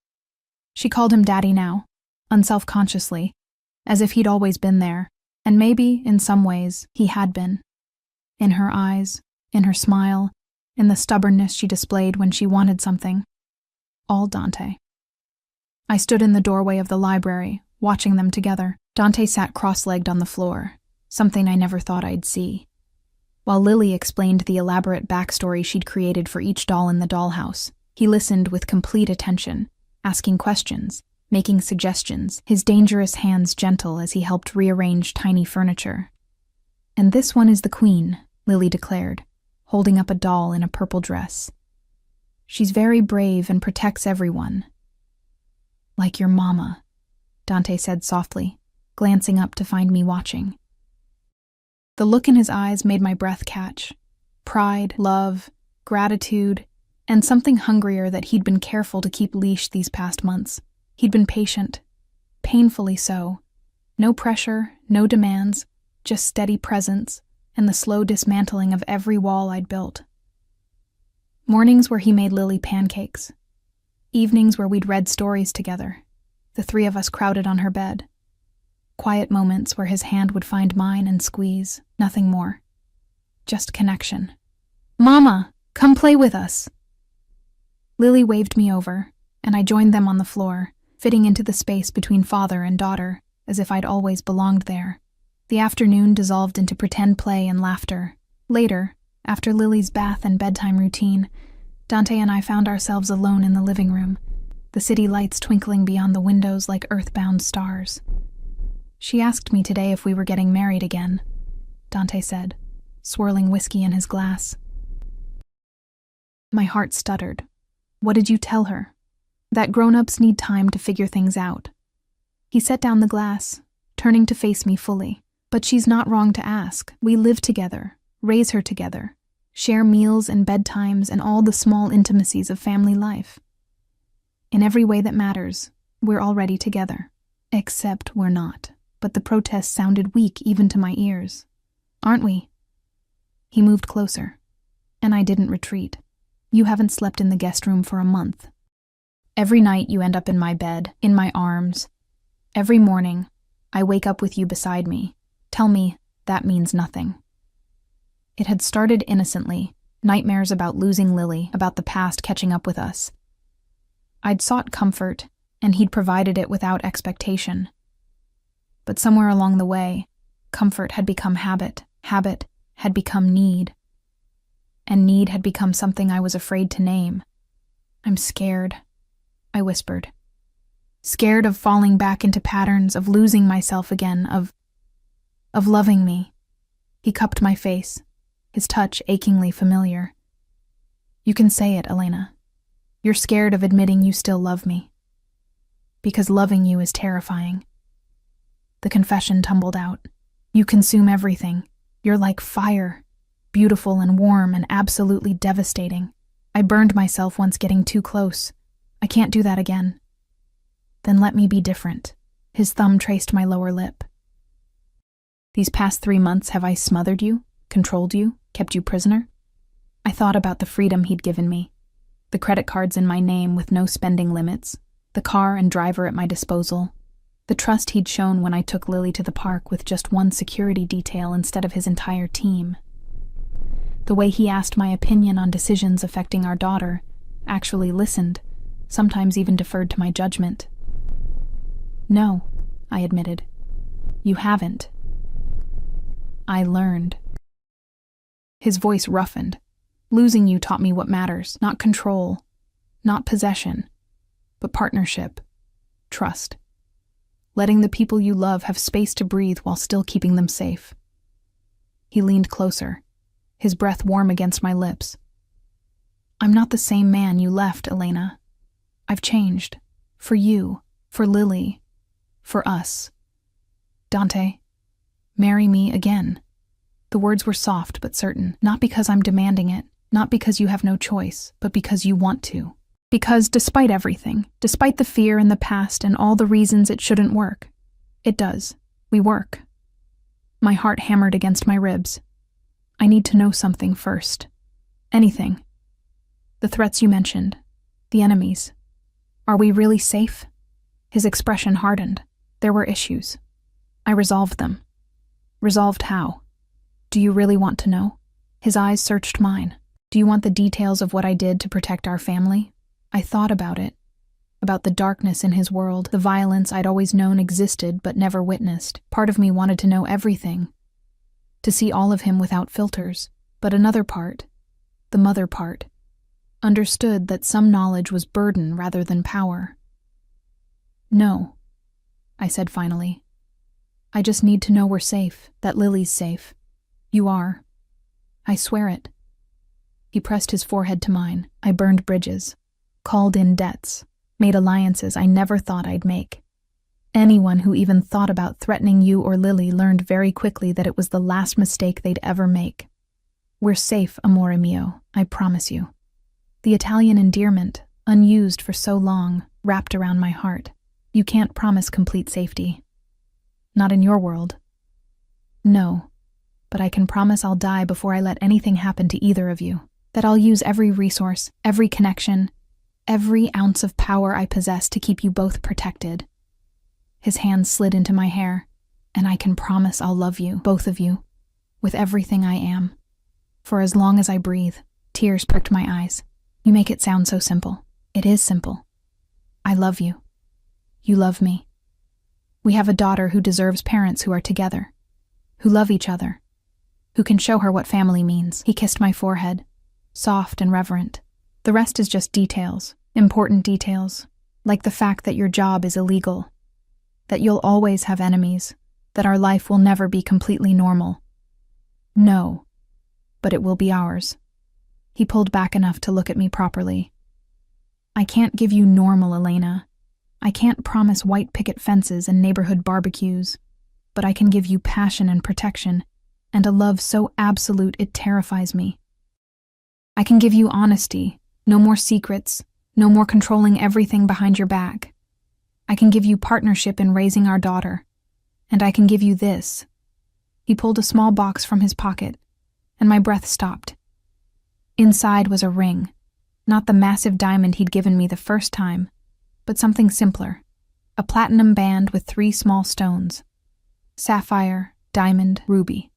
She called him Daddy now, unselfconsciously, as if he'd always been there, and maybe, in some ways, he had been. In her eyes, in her smile, in the stubbornness she displayed when she wanted something. All Dante. I stood in the doorway of the library, watching them together. Dante sat cross-legged on the floor, something I never thought I'd see, while Lily explained the elaborate backstory she'd created for each doll in the dollhouse. He listened with complete attention, asking questions, making suggestions, his dangerous hands gentle as he helped rearrange tiny furniture. "And this one is the queen," Lily declared, holding up a doll in a purple dress. "She's very brave and protects everyone." "Like your mama," Dante said softly, glancing up to find me watching. The look in his eyes made my breath catch. Pride, love, gratitude, and something hungrier that he'd been careful to keep leashed these past months. He'd been patient, painfully so. No pressure, no demands, just steady presence and the slow dismantling of every wall I'd built. Mornings where he made Lily pancakes. Evenings where we'd read stories together, the 3 of us crowded on her bed. Quiet moments where his hand would find mine and squeeze, nothing more. Just connection. "Mama, come play with us." Lily waved me over, and I joined them on the floor, fitting into the space between father and daughter, as if I'd always belonged there. The afternoon dissolved into pretend play and laughter. Later, after Lily's bath and bedtime routine, Dante and I found ourselves alone in the living room, the city lights twinkling beyond the windows like earthbound stars. "She asked me today if we were getting married again," Dante said, swirling whiskey in his glass. My heart stuttered. "What did you tell her?" "That grown-ups need time to figure things out." He set down the glass, turning to face me fully. "But she's not wrong to ask. We live together, raise her together, share meals and bedtimes and all the small intimacies of family life." In every way that matters, we're already together. Except we're not. But the protest sounded weak even to my ears. Aren't we? He moved closer, and I didn't retreat. You haven't slept in the guest room for a month. Every night you end up in my bed, in my arms. Every morning, I wake up with you beside me. Tell me that means nothing. It had started innocently, nightmares about losing Lily, about the past catching up with us. I'd sought comfort, and he'd provided it without expectation. But somewhere along the way, comfort had become habit had become need, and need had become something I was afraid to name. I'm scared, I whispered. Scared of falling back into patterns, of losing myself again, of loving me. He cupped my face, his touch achingly familiar. You can say it, Elena. You're scared of admitting you still love me. Because loving you is terrifying. The confession tumbled out. You consume everything. You're like fire, beautiful and warm and absolutely devastating. I burned myself once getting too close. I can't do that again. Then let me be different. His thumb traced my lower lip. These past 3 months, have I smothered you, controlled you, kept you prisoner? I thought about the freedom he'd given me. The credit cards in my name with no spending limits, the car and driver at my disposal, the trust he'd shown when I took Lily to the park with just one security detail instead of his entire team. The way he asked my opinion on decisions affecting our daughter, actually listened, sometimes even deferred to my judgment. No, I admitted. You haven't. I learned. His voice roughened. Losing you taught me what matters, not control, not possession, but partnership, trust. Letting the people you love have space to breathe while still keeping them safe. He leaned closer, his breath warm against my lips. I'm not the same man you left, Elena. I've changed. For you, for Lily, for us. Dante, marry me again. The words were soft but certain, not because I'm demanding it, not because you have no choice, but because you want to. Because despite everything, despite the fear in the past and all the reasons it shouldn't work, it does. We work. My heart hammered against my ribs. I need to know something first. Anything. The threats you mentioned. The enemies. Are we really safe? His expression hardened. There were issues. I resolved them. Resolved how? Do you really want to know? His eyes searched mine. Do you want the details of what I did to protect our family? I thought about it. About the darkness in his world, the violence I'd always known existed but never witnessed. Part of me wanted to know everything. To see all of him without filters. But another part, the mother part, understood that some knowledge was burden rather than power. No, I said finally. I just need to know we're safe, that Lily's safe. You are. I swear it. He pressed his forehead to mine. I burned bridges, called in debts, made alliances I never thought I'd make. Anyone who even thought about threatening you or Lily learned very quickly that it was the last mistake they'd ever make. We're safe, amore mio, I promise you. The Italian endearment, unused for so long, wrapped around my heart. You can't promise complete safety. Not in your world. No, but I can promise I'll die before I let anything happen to either of you. That I'll use every resource, every connection, every ounce of power I possess to keep you both protected. His hand slid into my hair, and I can promise I'll love you, both of you, with everything I am. For as long as I breathe. Tears pricked my eyes. You make it sound so simple. It is simple. I love you. You love me. We have a daughter who deserves parents who are together, who love each other, who can show her what family means. He kissed my forehead, soft and reverent. The rest is just details, important details, like the fact that your job is illegal, that you'll always have enemies, that our life will never be completely normal. No, but it will be ours. He pulled back enough to look at me properly. I can't give you normal, Elena. I can't promise white picket fences and neighborhood barbecues, but I can give you passion and protection, and a love so absolute it terrifies me. I can give you honesty, no more secrets, No more controlling everything behind your back. I can give you partnership in raising our daughter. And I can give you this." He pulled a small box from his pocket, and my breath stopped. Inside was a ring, not the massive diamond he'd given me the first time, but something simpler, a platinum band with 3 small stones: sapphire, diamond, ruby.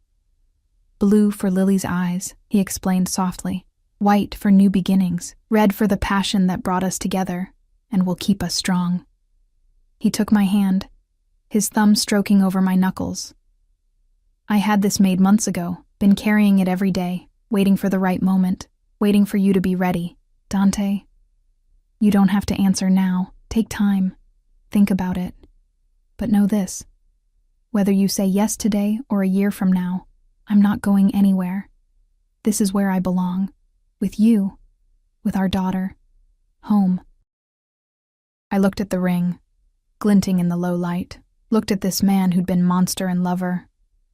"Blue for Lily's eyes," he explained softly. "White for new beginnings, red for the passion that brought us together and will keep us strong." He took my hand, his thumb stroking over my knuckles. "I had this made months ago, been carrying it every day, waiting for the right moment, waiting for you to be ready. Dante, you don't have to answer now. Take time. Think about it. But know this. Whether you say yes today or a year from now, I'm not going anywhere. This is where I belong. With you. With our daughter. Home." I looked at the ring, glinting in the low light. Looked at this man who'd been monster and lover,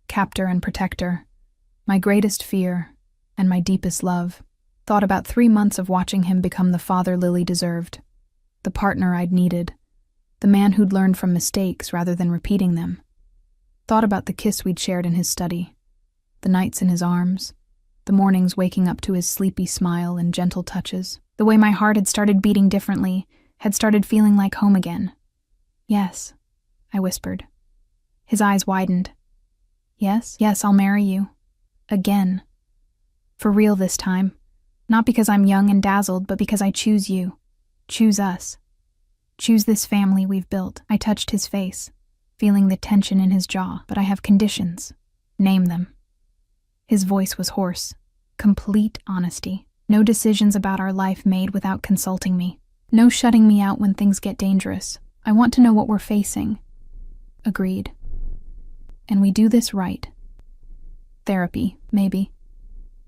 captor and protector, my greatest fear and my deepest love. Thought about 3 months of watching him become the father Lily deserved, the partner I'd needed, the man who'd learned from mistakes rather than repeating them. Thought about the kiss we'd shared in his study, the nights in his arms, the mornings waking up to his sleepy smile and gentle touches, the way my heart had started beating differently, had started feeling like home again. "Yes," I whispered. His eyes widened. "Yes, I'll marry you. Again. For real this time. Not because I'm young and dazzled, but because I choose you. Choose us. Choose this family we've built." I touched his face, feeling the tension in his jaw. "But I have conditions. Name them." His voice was hoarse. Complete honesty. No decisions about our life made without consulting me. No shutting me out when things get dangerous. I want to know what we're facing. Agreed. And we do this right. Therapy, maybe.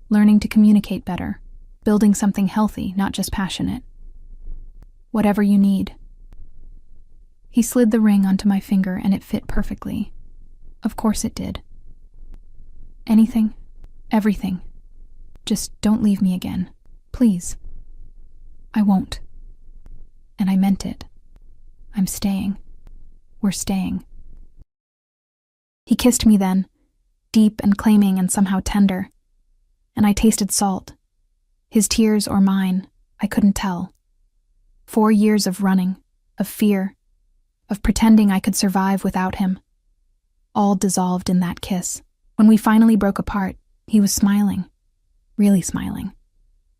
Learning to communicate better. Building something healthy, not just passionate. Whatever you need. He slid the ring onto my finger and it fit perfectly. Of course it did. "Anything, everything. Just don't leave me again. Please." "I won't." And I meant it. I'm staying. We're staying. He kissed me then, deep and claiming and somehow tender. And I tasted salt. His tears or mine, I couldn't tell. 4 years of running, of fear, of pretending I could survive without him. All dissolved in that kiss. When we finally broke apart, he was smiling. Really smiling.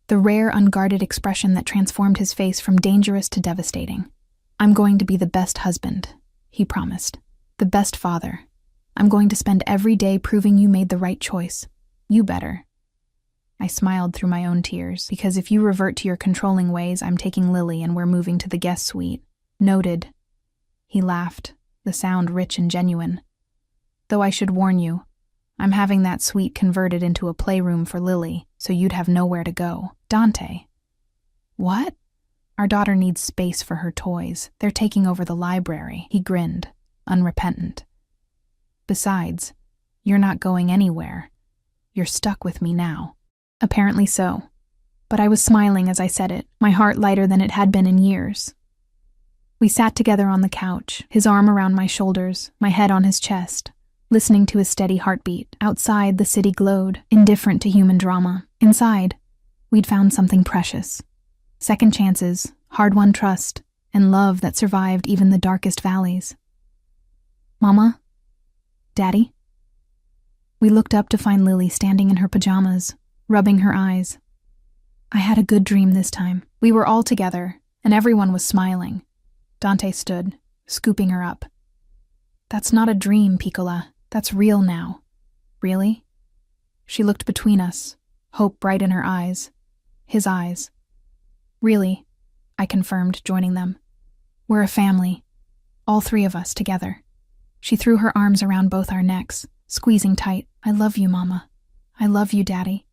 The rare, unguarded expression that transformed his face from dangerous to devastating. "I'm going to be the best husband," he promised. "The best father. I'm going to spend every day proving you made the right choice. You better." I smiled through my own tears, because if you revert to your controlling ways, I'm taking Lily and we're moving to the guest suite. Noted. He laughed, the sound rich and genuine. "Though I should warn you, I'm having that suite converted into a playroom for Lily, so you'd have nowhere to go." "Dante." "What?" "Our daughter needs space for her toys. They're taking over the library." He grinned, unrepentant. "Besides, you're not going anywhere. You're stuck with me now." Apparently so. But I was smiling as I said it, my heart lighter than it had been in years. We sat together on the couch, his arm around my shoulders, my head on his chest, listening to his steady heartbeat. Outside, the city glowed, indifferent to human drama. Inside, we'd found something precious. Second chances, hard-won trust, and love that survived even the darkest valleys. "Mama? Daddy?" We looked up to find Lily standing in her pajamas, rubbing her eyes. I had a good dream this time. We were all together, and everyone was smiling. Dante stood, scooping her up. "That's not a dream, Piccola. That's real now." "Really?" She looked between us, hope bright in her eyes. His eyes. "Really," I confirmed, joining them. "We're a family. All 3 of us together." She threw her arms around both our necks, squeezing tight. "I love you, Mama. I love you, Daddy."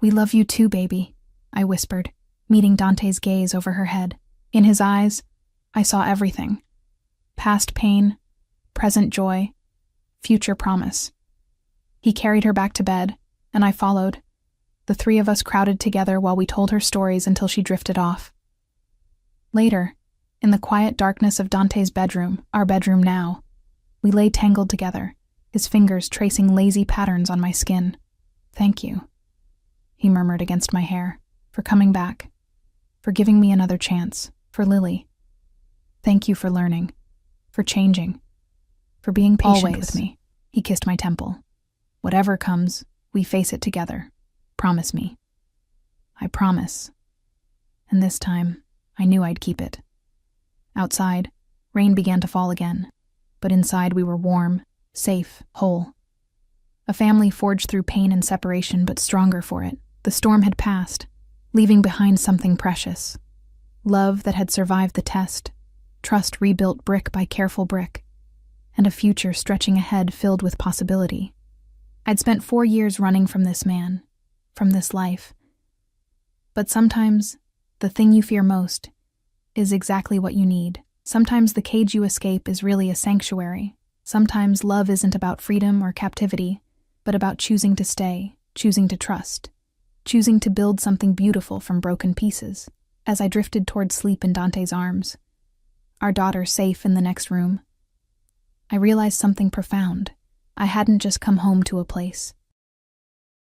"We love you too, baby," I whispered, meeting Dante's gaze over her head. In his eyes, I saw everything. Past pain, present joy, future promise. He carried her back to bed, and I followed. The 3 of us crowded together while we told her stories until she drifted off. Later, in the quiet darkness of Dante's bedroom, our bedroom now, we lay tangled together, his fingers tracing lazy patterns on my skin. "Thank you," he murmured against my hair, "for coming back, for giving me another chance, for Lily. Thank you for learning, for changing, for being patient with me." He kissed my temple. "Whatever comes, we face it together. Promise me." I promise. And this time, I knew I'd keep it. Outside, rain began to fall again, but inside we were warm, safe, whole. A family forged through pain and separation, but stronger for it. The storm had passed, leaving behind something precious. Love that had survived the test, trust rebuilt brick by careful brick, and a future stretching ahead filled with possibility. I'd spent 4 years running from this man, from this life. But sometimes, the thing you fear most is exactly what you need. Sometimes the cage you escape is really a sanctuary. Sometimes love isn't about freedom or captivity, but about choosing to stay, choosing to trust, choosing to build something beautiful from broken pieces. As I drifted toward sleep in Dante's arms, our daughter safe in the next room, I realized something profound. I hadn't just come home to a place.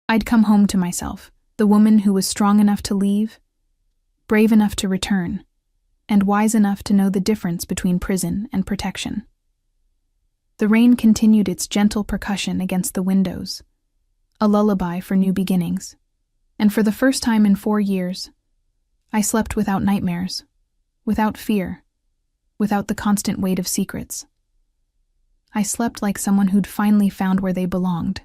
I'd come home to myself, the woman who was strong enough to leave, brave enough to return, and wise enough to know the difference between prison and protection. The rain continued its gentle percussion against the windows, a lullaby for new beginnings. And for the first time in 4 years, I slept without nightmares, without fear, without the constant weight of secrets. I slept like someone who'd finally found where they belonged,